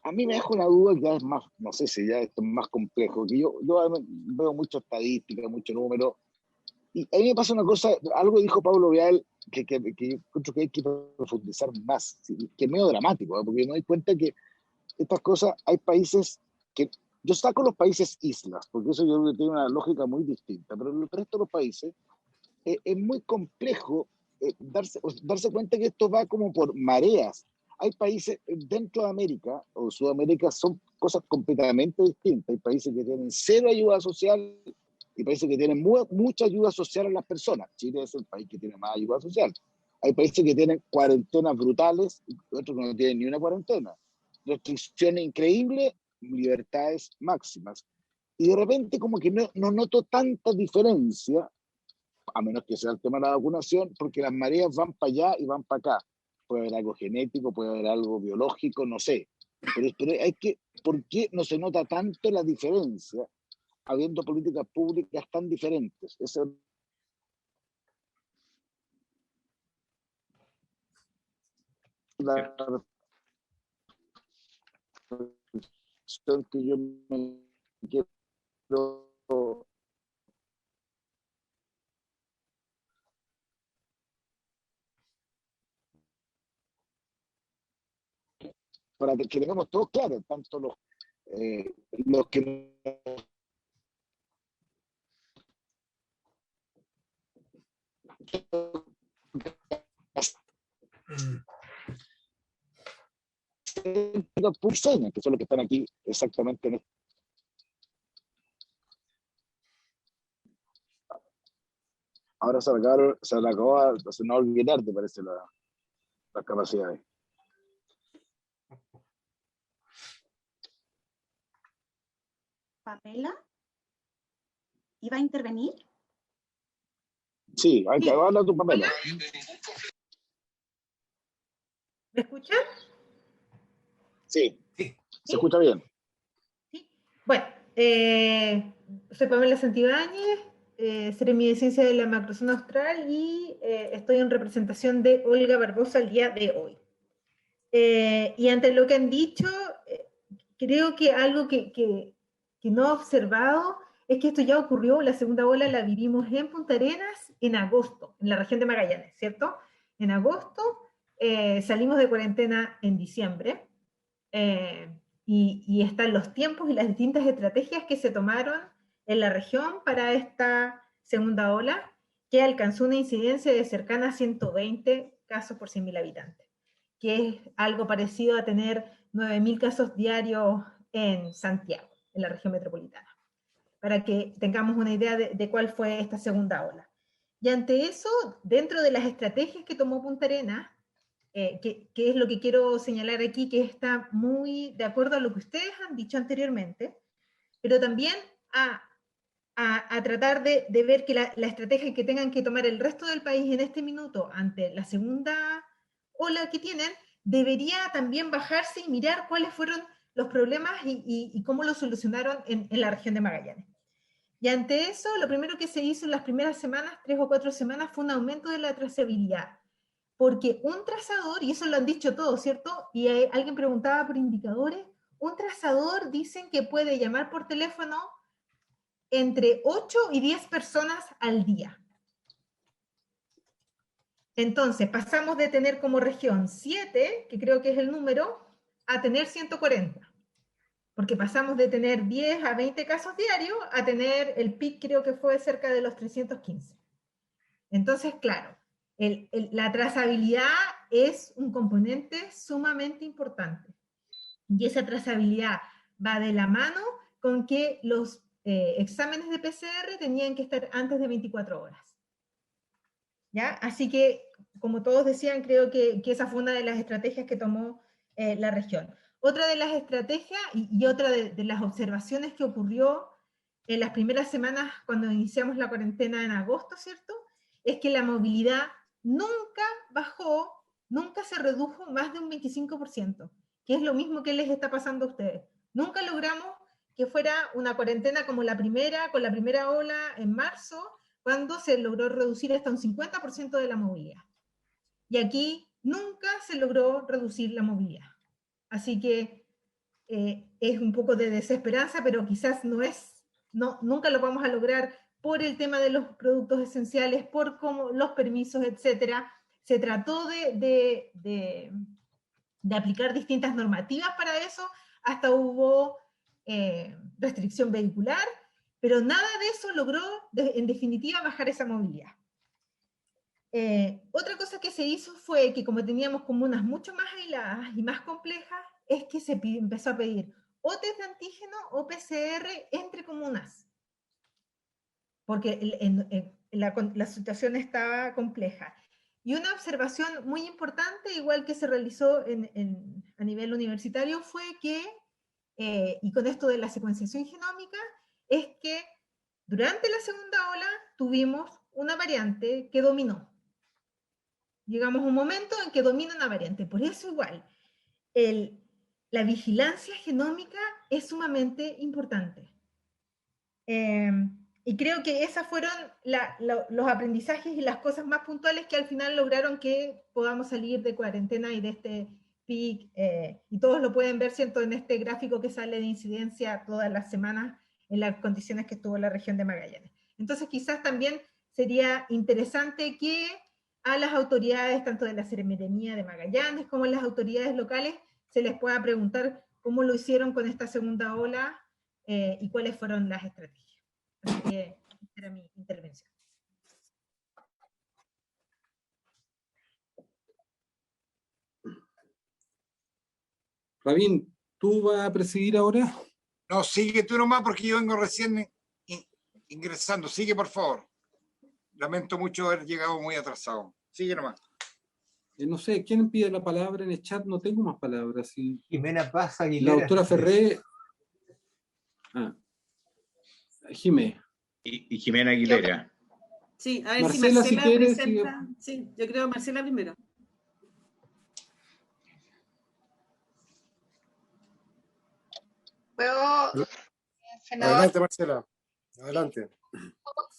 a mí me deja una duda que ya es más, no sé si ya esto es más complejo, que yo veo mucha estadística, mucho número, y a mí me pasa una cosa, algo dijo Pablo Vial, que yo creo que hay que profundizar más, que es medio dramático, porque me doy cuenta que estas cosas, hay países que, yo saco los países islas, porque eso yo creo que tiene una lógica muy distinta, pero en el resto de los países es muy complejo darse cuenta que esto va como por mareas. Hay países dentro de América o Sudamérica, son cosas completamente distintas. Hay países que tienen cero ayuda social y países que tienen mucha ayuda social a las personas. Chile es el país que tiene más ayuda social. Hay países que tienen cuarentenas brutales y otros que no tienen ni una cuarentena. Restricciones increíbles, libertades máximas. Y de repente como que no noto tanta diferencia, a menos que sea el tema de la vacunación, porque las mareas van para allá y van para acá. Puede haber algo genético, puede haber algo biológico, no sé. Pero ¿por qué no se nota tanto la diferencia habiendo políticas públicas tan diferentes? Esa es la reflexión que yo me quiero para que tengamos todo claro, tanto los que que son los que están aquí exactamente en esto. Ahora se le acabó de no olvidar, te parece, las capacidades.
Pamela, ¿iba a intervenir?
Sí, hay que hablar tu Pamela.
¿Me escuchan?
Sí, sí, se escucha bien.
Sí. Bueno, soy Pamela Santibáñez,
Seremi de Ciencia de la Macrozona Austral y estoy en representación de Olga Barbosa el día de hoy. Y ante lo que han dicho, creo que algo que no he observado es que esto ya ocurrió, la segunda ola la vivimos en Punta Arenas en agosto, en la región de Magallanes, ¿cierto? En agosto salimos de cuarentena en diciembre, y están los tiempos y las distintas estrategias que se tomaron en la región para esta segunda ola, que alcanzó una incidencia de cercana a 120 casos por 100.000 habitantes, que es algo parecido a tener 9.000 casos diarios en Santiago, en la región metropolitana, para que tengamos una idea de cuál fue esta segunda ola. Y ante eso, dentro de las estrategias que tomó Punta Arenas, que es lo que quiero señalar aquí, que está muy de acuerdo a lo que ustedes han dicho anteriormente, pero también a tratar de ver que la estrategia que tengan que tomar el resto del país en este minuto ante la segunda ola que tienen, debería también bajarse y mirar cuáles fueron los problemas y cómo los solucionaron en la región de Magallanes. Y ante eso, lo primero que se hizo en las primeras semanas, 3 o 4 semanas, fue un aumento de la trazabilidad. Porque un trazador, y eso lo han dicho todos, ¿cierto? Y alguien preguntaba por indicadores, un trazador dicen que puede llamar por teléfono entre 8 y 10 personas al día. Entonces, pasamos de tener como región 7, que creo que es el número, a tener 140. Porque pasamos de tener 10 a 20 casos diarios a tener el pic, creo que fue cerca de los 315. Entonces, claro, la trazabilidad es un componente sumamente importante. Y esa trazabilidad va de la mano con que los exámenes de PCR tenían que estar antes de 24 horas. ¿Ya? Así que, como todos decían, creo que esa fue una de las estrategias que tomó la región. Otra de las estrategias y otra de las observaciones que ocurrió en las primeras semanas cuando iniciamos la cuarentena en agosto, ¿cierto?, es que la movilidad nunca bajó, nunca se redujo más de un 25%, que es lo mismo que les está pasando a ustedes. Nunca logramos que fuera una cuarentena como la primera, con la primera ola en marzo, cuando se logró reducir hasta un 50% de la movilidad. Y aquí nunca se logró reducir la movilidad. Así que es un poco de desesperanza, pero quizás nunca lo vamos a lograr por el tema de los productos esenciales, por cómo los permisos, etcétera. Se trató de aplicar distintas normativas para eso, hasta hubo restricción vehicular, pero nada de eso logró, en definitiva, bajar esa movilidad. Otra cosa que se hizo fue que, como teníamos comunas mucho más aisladas y más complejas, es que se empezó a pedir o test de antígeno o PCR entre comunas, porque la situación estaba compleja. Y una observación muy importante, igual que se realizó a nivel universitario, fue que, y con esto de la secuenciación genómica, es que durante la segunda ola tuvimos una variante que dominó. Llegamos a un momento en que domina una variante. Por eso igual, la vigilancia genómica es sumamente importante. Y creo que esas fueron los aprendizajes y las cosas más puntuales que al final lograron que podamos salir de cuarentena y de este pic, y todos lo pueden ver, ¿cierto?, en este gráfico que sale de incidencia todas las semanas en las condiciones que estuvo la región de Magallanes. Entonces quizás también sería interesante que a las autoridades, tanto de la Seremía de Magallanes como las autoridades locales, se les pueda preguntar cómo lo hicieron con esta segunda ola y cuáles fueron las estrategias. Así que esta era mi intervención.
Rabín, ¿tú vas a presidir ahora?
No, sigue tú nomás porque yo vengo recién ingresando. Sigue, por favor. Lamento mucho haber llegado muy atrasado. Sigue nomás.
No sé, ¿quién pide la palabra en el chat? No tengo más palabras. ¿Sí?
Jimena Paz Aguilera.
La doctora Ferré. Jimé.
Y Jimena Aguilera.
Sí, a ver
Marcela,
si Marcela
si quieres,
presenta. Sí, yo creo Marcela primero.
¿Puedo, senador?
Adelante, Marcela. Adelante.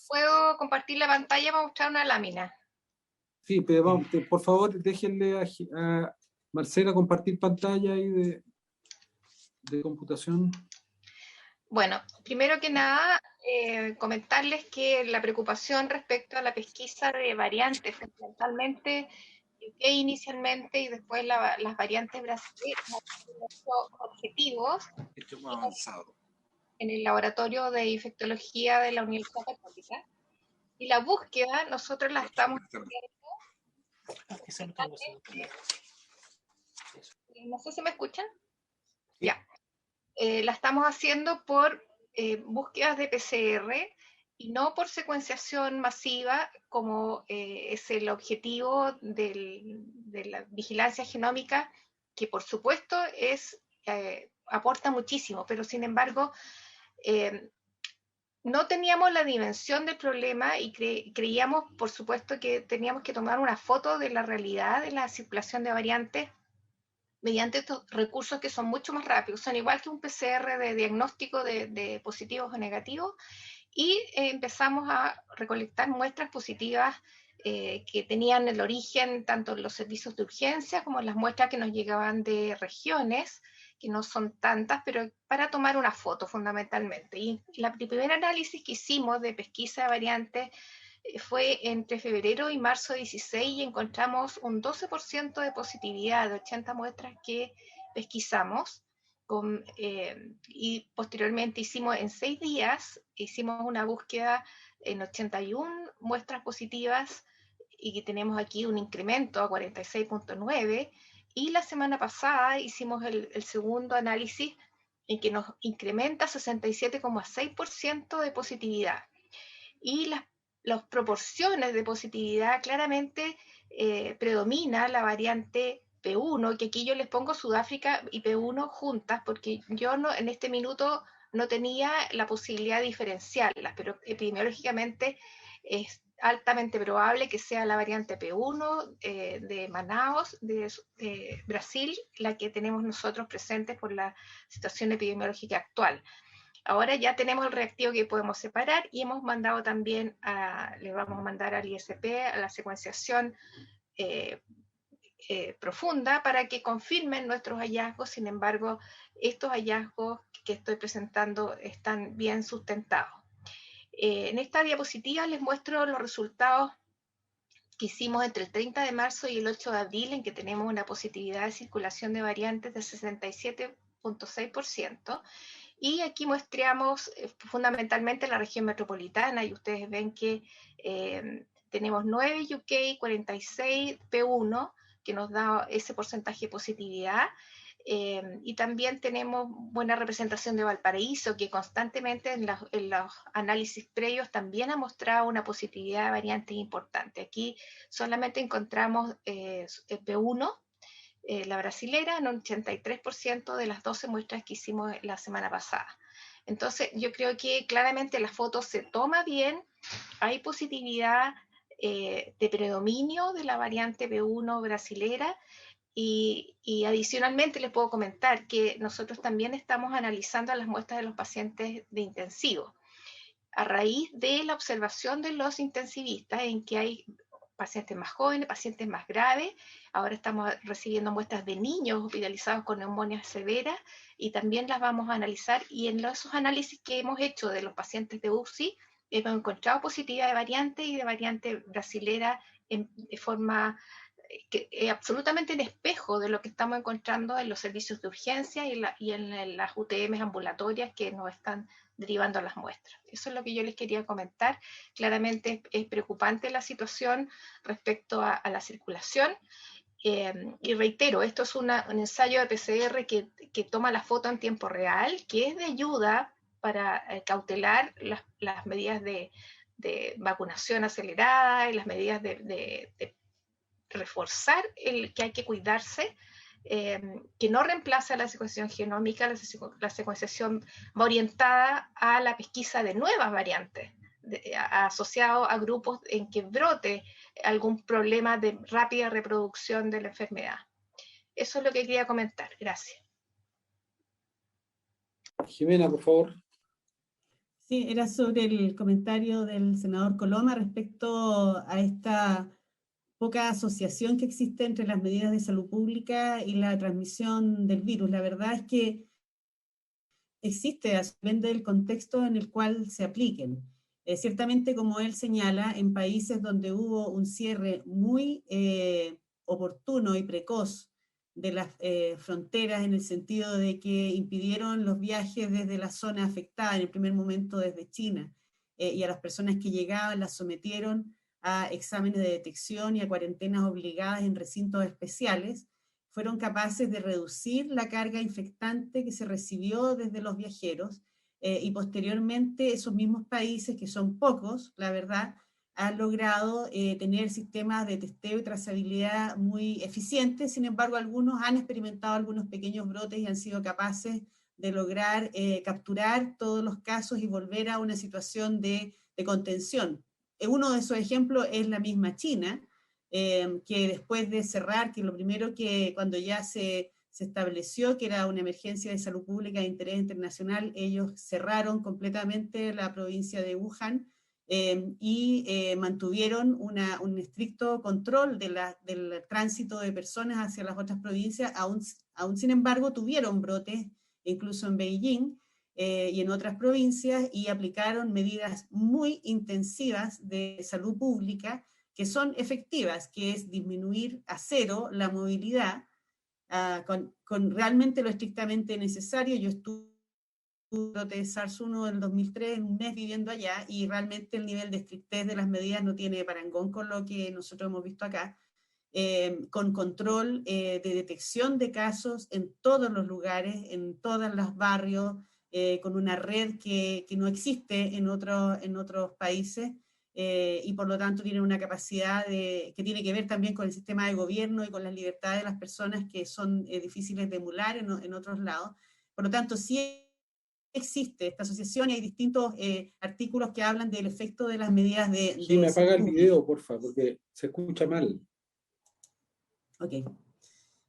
¿Puedo compartir la pantalla para mostrar una lámina?
Sí, pero vamos, por favor, déjenle a Marcela compartir pantalla ahí de computación.
Bueno, primero que nada, comentarles que la preocupación respecto a la pesquisa de variantes, fundamentalmente UK inicialmente y después las variantes brasileñas, objetivos en el laboratorio de infectología de la Universidad Católica. Y la búsqueda, nosotros la estamos haciendo. No sé si me escuchan. Ya. La estamos haciendo por búsquedas de PCR y no por secuenciación masiva, como es el objetivo de la vigilancia genómica, que por supuesto aporta muchísimo, pero sin embargo no teníamos la dimensión del problema y creíamos, por supuesto, que teníamos que tomar una foto de la realidad de la circulación de variantes mediante estos recursos que son mucho más rápidos, son igual que un PCR de diagnóstico de positivos o negativos, y empezamos a recolectar muestras positivas que tenían el origen tanto en los servicios de urgencia como en las muestras que nos llegaban de regiones, que no son tantas, pero para tomar una foto fundamentalmente. Y el primer análisis que hicimos de pesquisa de variantes fue entre febrero y marzo 16 y encontramos un 12% de positividad de 80 muestras que pesquisamos. Y posteriormente hicimos en 6 días, hicimos una búsqueda en 81 muestras positivas y que tenemos aquí un incremento a 46.9, y la semana pasada hicimos el segundo análisis en que nos incrementa 67,6% de positividad. Y las proporciones de positividad claramente predomina la variante P1, que aquí yo les pongo Sudáfrica y P1 juntas, porque yo no, en este minuto no tenía la posibilidad de diferenciarlas, pero epidemiológicamente es altamente probable que sea la variante P1 de Manaus, de Brasil, la que tenemos nosotros presentes por la situación epidemiológica actual. Ahora ya tenemos el reactivo que podemos separar y hemos mandado también, le vamos a mandar al ISP, a la secuenciación profunda para que confirmen nuestros hallazgos. Sin embargo, estos hallazgos que estoy presentando están bien sustentados. En esta diapositiva les muestro los resultados que hicimos entre el 30 de marzo y el 8 de abril, en que tenemos una positividad de circulación de variantes de 67.6%. Y aquí muestreamos fundamentalmente la región metropolitana, y ustedes ven que tenemos 9 UK, 46 P1, que nos da ese porcentaje de positividad, y también tenemos buena representación de Valparaíso, que constantemente en los análisis previos también ha mostrado una positividad de variantes importante. Aquí solamente encontramos P1, la brasilera, en un 83% de las 12 muestras que hicimos la semana pasada. Entonces, yo creo que claramente la foto se toma bien, hay positividad de predominio de la variante P1 brasilera, y adicionalmente les puedo comentar que nosotros también estamos analizando las muestras de los pacientes de intensivo, a raíz de la observación de los intensivistas en que hay pacientes más jóvenes, pacientes más graves. Ahora estamos recibiendo muestras de niños hospitalizados con neumonias severas y también las vamos a analizar, y en esos análisis que hemos hecho de los pacientes de UCI hemos encontrado positividad de variante y de variante brasilera de forma que es absolutamente en espejo de lo que estamos encontrando en los servicios de urgencia y en las UTMs ambulatorias que nos están derivando las muestras. Eso es lo que yo les quería comentar. Claramente es preocupante la situación respecto a la circulación. Y reitero, esto es un ensayo de PCR que toma la foto en tiempo real, que es de ayuda para cautelar las medidas de vacunación acelerada y las medidas de reforzar que hay que cuidarse, que no reemplaza la secuenciación genómica. La secuenciación va orientada a la pesquisa de nuevas variantes, asociado a grupos en que brote algún problema de rápida reproducción de la enfermedad. Eso es lo que quería comentar. Gracias.
Jimena, por favor.
Sí, era sobre el comentario del senador Coloma respecto a esta poca asociación que existe entre las medidas de salud pública y la transmisión del virus. La verdad es que existe, depende del contexto en el cual se apliquen. Ciertamente, como él señala, en países donde hubo un cierre muy oportuno y precoz de las fronteras, en el sentido de que impidieron los viajes desde la zona afectada, en el primer momento desde China, y a las personas que llegaban las sometieron a exámenes de detección y a cuarentenas obligadas en recintos especiales, fueron capaces de reducir la carga infectante que se recibió desde los viajeros, y posteriormente esos mismos países, que son pocos, la verdad, han logrado tener sistemas de testeo y trazabilidad muy eficientes. Sin embargo, algunos han experimentado algunos pequeños brotes y han sido capaces de lograr capturar todos los casos y volver a una situación de contención. Uno de esos ejemplos es la misma China, que después de cerrar, que lo primero que cuando ya se estableció que era una emergencia de salud pública de interés internacional, ellos cerraron completamente la provincia de Wuhan, y mantuvieron un estricto control del tránsito de personas hacia las otras provincias, aún sin embargo tuvieron brotes incluso en Beijing, y en otras provincias, y aplicaron medidas muy intensivas de salud pública que son efectivas, que es disminuir a cero la movilidad, con realmente lo estrictamente necesario. Yo estuve de SARS-1 en 2003, en un mes viviendo allá, y realmente el nivel de estrictez de las medidas no tiene parangón con lo que nosotros hemos visto acá, con control de detección de casos en todos los lugares, en todos los barrios, con una red que no existe en otros países, y por lo tanto tiene una capacidad que tiene que ver también con el sistema de gobierno y con las libertades de las personas, que son difíciles de emular en otros lados. Por lo tanto, sí existe esta asociación, y hay distintos artículos que hablan del efecto de las medidas de
Sí, me apaga el
salud
video, porfa, porque se escucha mal.
Ok.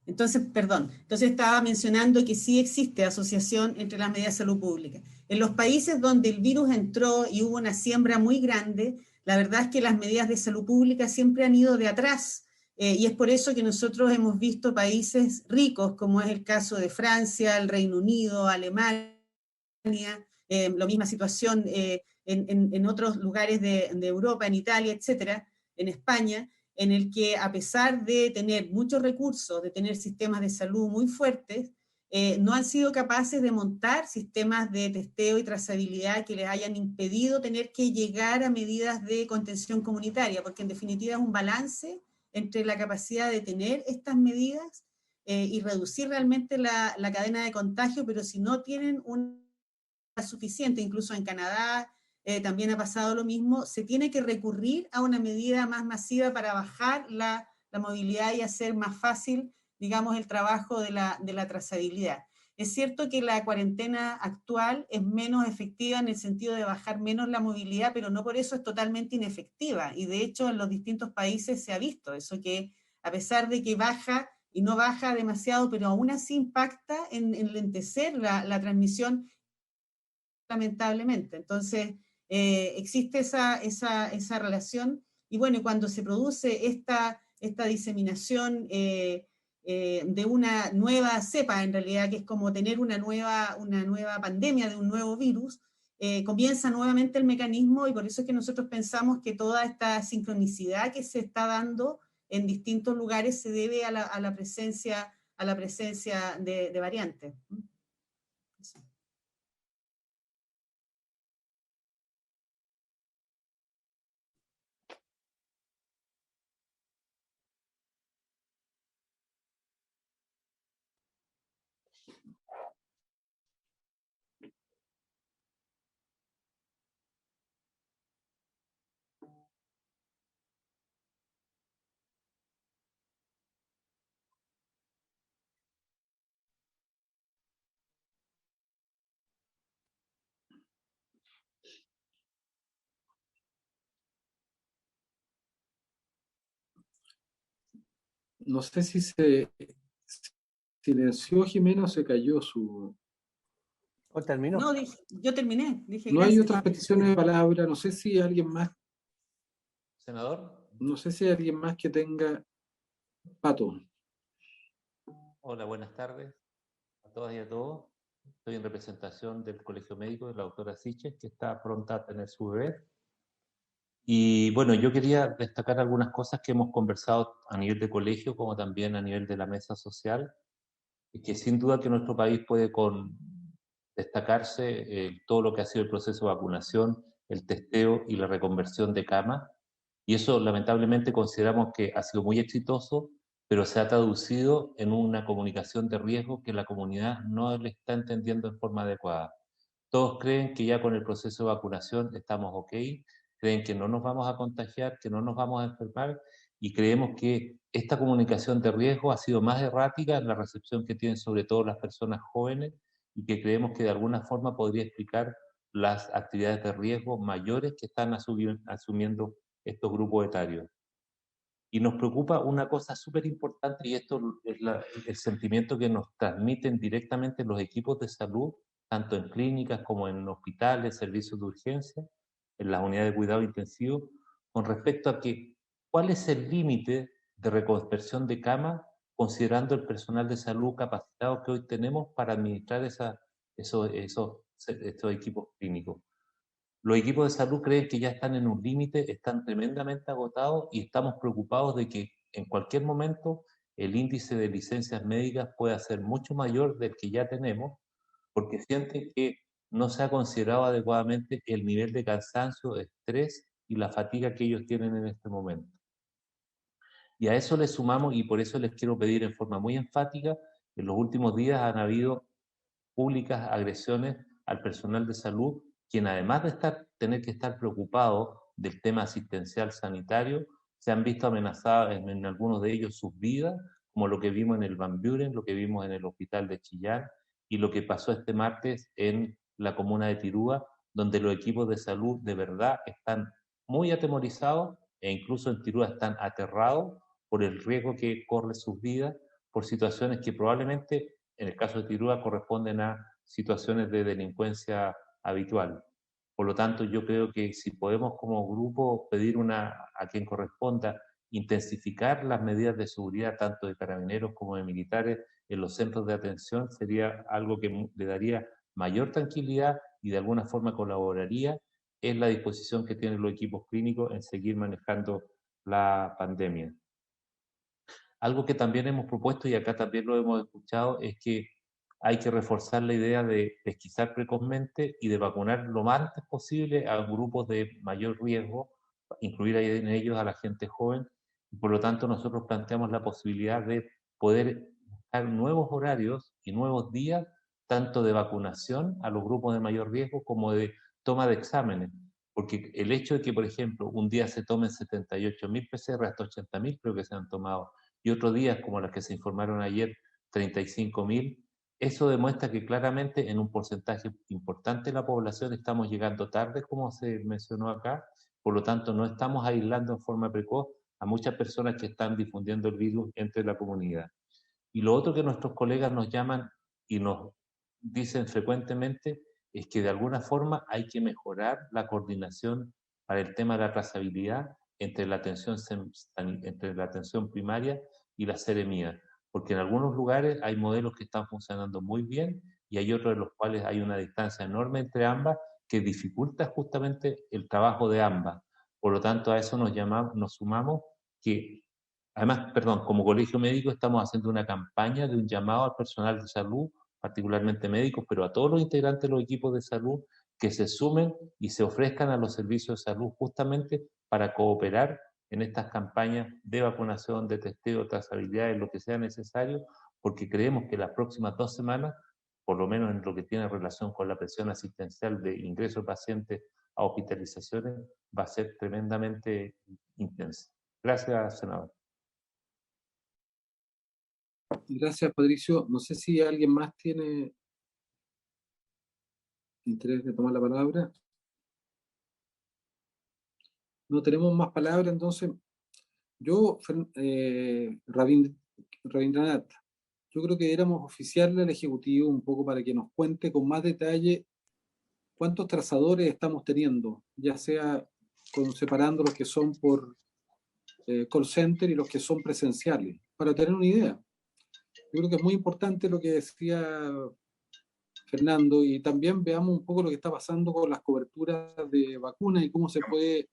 Entonces, perdón, entonces estaba mencionando que sí existe asociación entre las medidas de salud pública. En los países donde el virus entró y hubo una siembra muy grande, la verdad es que las medidas de salud pública siempre han ido de atrás, y es por eso que nosotros hemos visto países ricos, como es el caso de Francia, el Reino Unido, Alemania, la misma situación en otros lugares de Europa, en Italia, etcétera, en España, en el que a pesar de tener muchos recursos, de tener sistemas de salud muy fuertes, no han sido capaces de montar sistemas de testeo y trazabilidad que les hayan impedido tener que llegar a medidas de contención comunitaria, porque en definitiva es un balance entre la capacidad de tener estas medidas y reducir realmente la cadena de contagio, pero si no tienen suficiente, incluso en Canadá también ha pasado lo mismo, se tiene que recurrir a una medida más masiva para bajar la movilidad y hacer más fácil, digamos, el trabajo de la trazabilidad. Es cierto que la cuarentena actual es menos efectiva en el sentido de bajar menos la movilidad, pero no por eso es totalmente inefectiva. Y de hecho en los distintos países se ha visto eso, que a pesar de que baja y no baja demasiado, pero aún así impacta en enlentecer la transmisión, lamentablemente. Entonces, existe esa relación, y bueno, cuando se produce esta diseminación de una nueva cepa, en realidad, que es como tener una nueva pandemia de un nuevo virus, comienza nuevamente el mecanismo, y por eso es que nosotros pensamos que toda esta sincronicidad que se está dando en distintos lugares se debe a la presencia de variantes. Eso.
No sé si se silenció Jimena o se cayó su...
¿O terminó?
No, yo terminé. Dije
No
gracias.
hay otras peticiones de palabra. No sé si alguien más.
Senador.
No sé si hay alguien más que tenga. Pato.
Hola, buenas tardes a todas y a todos. Estoy en representación del Colegio Médico de la doctora Siches, que está pronta a tener su bebé. Y bueno, yo quería destacar algunas cosas que hemos conversado a nivel de colegio, como también a nivel de la mesa social, y que sin duda que nuestro país puede destacarse todo lo que ha sido el proceso de vacunación, el testeo y la reconversión de camas. Y eso lamentablemente consideramos que ha sido muy exitoso, pero se ha traducido en una comunicación de riesgo que la comunidad no le está entendiendo en forma adecuada. Todos creen que ya con el proceso de vacunación estamos ok, creen que no nos vamos a contagiar, que no nos vamos a enfermar, y creemos que esta comunicación de riesgo ha sido más errática en la recepción que tienen sobre todo las personas jóvenes, y que creemos que de alguna forma podría explicar las actividades de riesgo mayores que están asumiendo estos grupos etarios. Y nos preocupa una cosa súper importante, y esto es el sentimiento que nos transmiten directamente los equipos de salud, tanto en clínicas como en hospitales, servicios de urgencia, en las unidades de cuidado intensivo, con respecto a que cuál es el límite de reconversión de cama, considerando el personal de salud capacitado que hoy tenemos para administrar esos equipos clínicos. Los equipos de salud creen que ya están en un límite, están tremendamente agotados, y estamos preocupados de que en cualquier momento el índice de licencias médicas pueda ser mucho mayor del que ya tenemos, porque sienten que no se ha considerado adecuadamente el nivel de cansancio, estrés y la fatiga que ellos tienen en este momento. Y a eso le sumamos, y por eso les quiero pedir en forma muy enfática, en los últimos días han habido públicas agresiones al personal de salud, quien además de tener que estar preocupado del tema asistencial sanitario, se han visto amenazadas en algunos de ellos sus vidas, como lo que vimos en el Van Buren, lo que vimos en el hospital de Chillán, y lo que pasó este martes en la comuna de Tirúa, donde los equipos de salud de verdad están muy atemorizados, e incluso en Tirúa están aterrados por el riesgo que corre sus vidas, por situaciones que probablemente, en el caso de Tirúa, corresponden a situaciones de delincuencia habitual. Por lo tanto, yo creo que si podemos como grupo pedir a quien corresponda intensificar las medidas de seguridad tanto de carabineros como de militares en los centros de atención, sería algo que le daría mayor tranquilidad y de alguna forma colaboraría en la disposición que tienen los equipos clínicos en seguir manejando la pandemia. Algo que también hemos propuesto, y acá también lo hemos escuchado, es que hay que reforzar la idea de pesquisar precozmente y de vacunar lo más antes posible a grupos de mayor riesgo, incluir en ellos a la gente joven. Y por lo tanto, nosotros planteamos la posibilidad de poder buscar nuevos horarios y nuevos días, tanto de vacunación a los grupos de mayor riesgo como de toma de exámenes. Porque el hecho de que, por ejemplo, un día se tomen 78.000 PCR, hasta 80.000 creo que se han tomado, y otros días, como las que se informaron ayer, 35.000, eso demuestra que claramente en un porcentaje importante de la población estamos llegando tarde, como se mencionó acá, por lo tanto no estamos aislando en forma precoz a muchas personas que están difundiendo el virus entre la comunidad. Y lo otro que nuestros colegas nos llaman y nos dicen frecuentemente es que de alguna forma hay que mejorar la coordinación para el tema de la trazabilidad entre la atención primaria y la seremía, porque en algunos lugares hay modelos que están funcionando muy bien y hay otros en los cuales hay una distancia enorme entre ambas que dificulta justamente el trabajo de ambas. Por lo tanto, a eso nos sumamos que, además, perdón, como colegio médico estamos haciendo una campaña de un llamado al personal de salud, particularmente médicos, pero a todos los integrantes de los equipos de salud, que se sumen y se ofrezcan a los servicios de salud justamente para cooperar en estas campañas de vacunación, de testeo, trazabilidad, en lo que sea necesario, porque creemos que las próximas 2 semanas, por lo menos en lo que tiene relación con la presión asistencial de ingreso de pacientes a hospitalizaciones, va a ser tremendamente intensa. Gracias, senador.
Gracias, Patricio. No sé si alguien más tiene interés de tomar la palabra. No tenemos más palabras, entonces yo, Rabindranath, yo creo que deberíamos oficiarle al Ejecutivo un poco para que nos cuente con más detalle cuántos trazadores estamos teniendo, ya sea separando los que son por call center y los que son presenciales, para tener una idea. Yo creo que es muy importante lo que decía Fernando, y también veamos un poco lo que está pasando con las coberturas de vacunas y cómo se puede,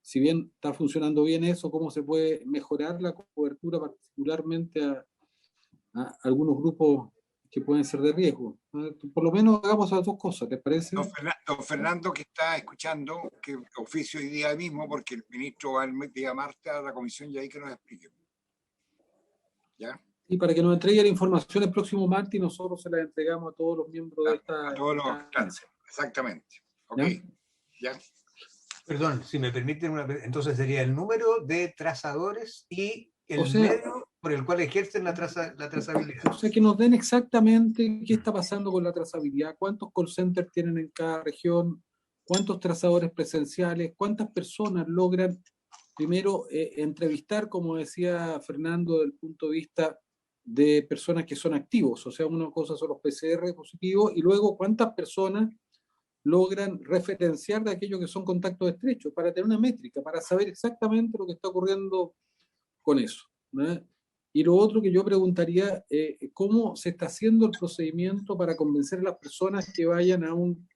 si bien está funcionando bien eso, cómo se puede mejorar la cobertura particularmente a algunos grupos que pueden ser de riesgo. Por lo menos hagamos las dos cosas, ¿te parece?
Don Fernando, que está escuchando, que oficio hoy día mismo, porque el ministro va el día martes a la comisión y ahí que nos explique. ¿Ya?
Y para que nos entregue la información el próximo martes y nosotros se la entregamos a todos los miembros de esta...
A todos los instancia. Exactamente. Ok. ¿Ya?
Perdón, si me permiten, entonces sería el número de trazadores y el medio por el cual ejercen la trazabilidad.
O sea, que nos den exactamente qué está pasando con la trazabilidad, cuántos call centers tienen en cada región, cuántos trazadores presenciales, cuántas personas logran, primero, entrevistar, como decía Fernando, desde el punto de vista de personas que son activos, o sea, una cosa son los PCR positivos, y luego cuántas personas logran referenciar de aquellos que son contactos estrechos, para tener una métrica, para saber exactamente lo que está ocurriendo con eso, ¿no? Y lo otro que yo preguntaría, ¿cómo se está haciendo el procedimiento para convencer a las personas que vayan a un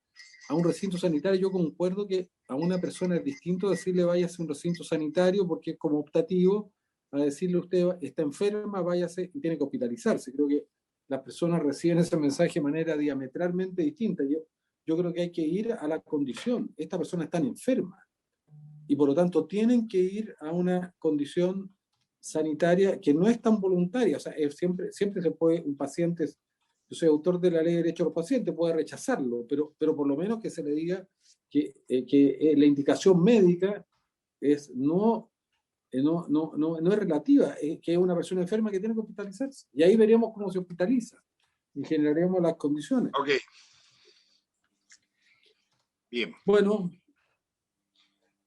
recinto sanitario? Yo concuerdo que a una persona es distinto decirle váyase a un recinto sanitario porque es como optativo, a decirle usted está enferma, váyase y tiene que hospitalizarse. Creo que las personas reciben ese mensaje de manera diametralmente distinta. Yo creo que hay que ir a la condición. Esta persona está enferma y por lo tanto tienen que ir a una condición sanitaria que no es tan voluntaria. O sea, siempre se puede, un paciente, yo soy autor de la ley de derechos de los pacientes, puede rechazarlo, pero por lo menos que se le diga que la indicación médica es no es relativa, que es una persona enferma que tiene que hospitalizarse. Y ahí veremos cómo se hospitaliza y generaremos las condiciones.
Ok. Bien.
Bueno.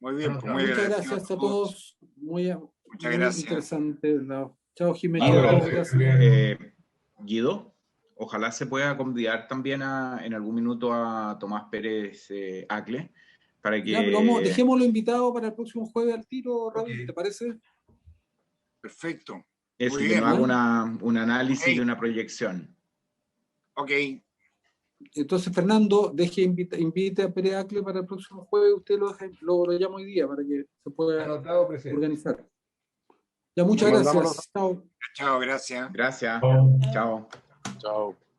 Muy bien.
Pues muchas gracias a todos.
Muchas gracias.
Interesante. Chao, Jiménez.
Guido, ojalá se pueda convidar también en algún minuto a Tomás Pérez Acle, para que...
dejémoslo invitado para el próximo jueves al tiro, Raúl, ¿te parece?
Perfecto.
Eso, que nos haga un análisis y una proyección.
Ok.
Entonces, Fernando, invite a Pérez Acle para el próximo jueves, usted lo llama hoy día para que se pueda organizar. Ya, muchas gracias.
Chao, gracias.
Gracias. Chao.
Chao.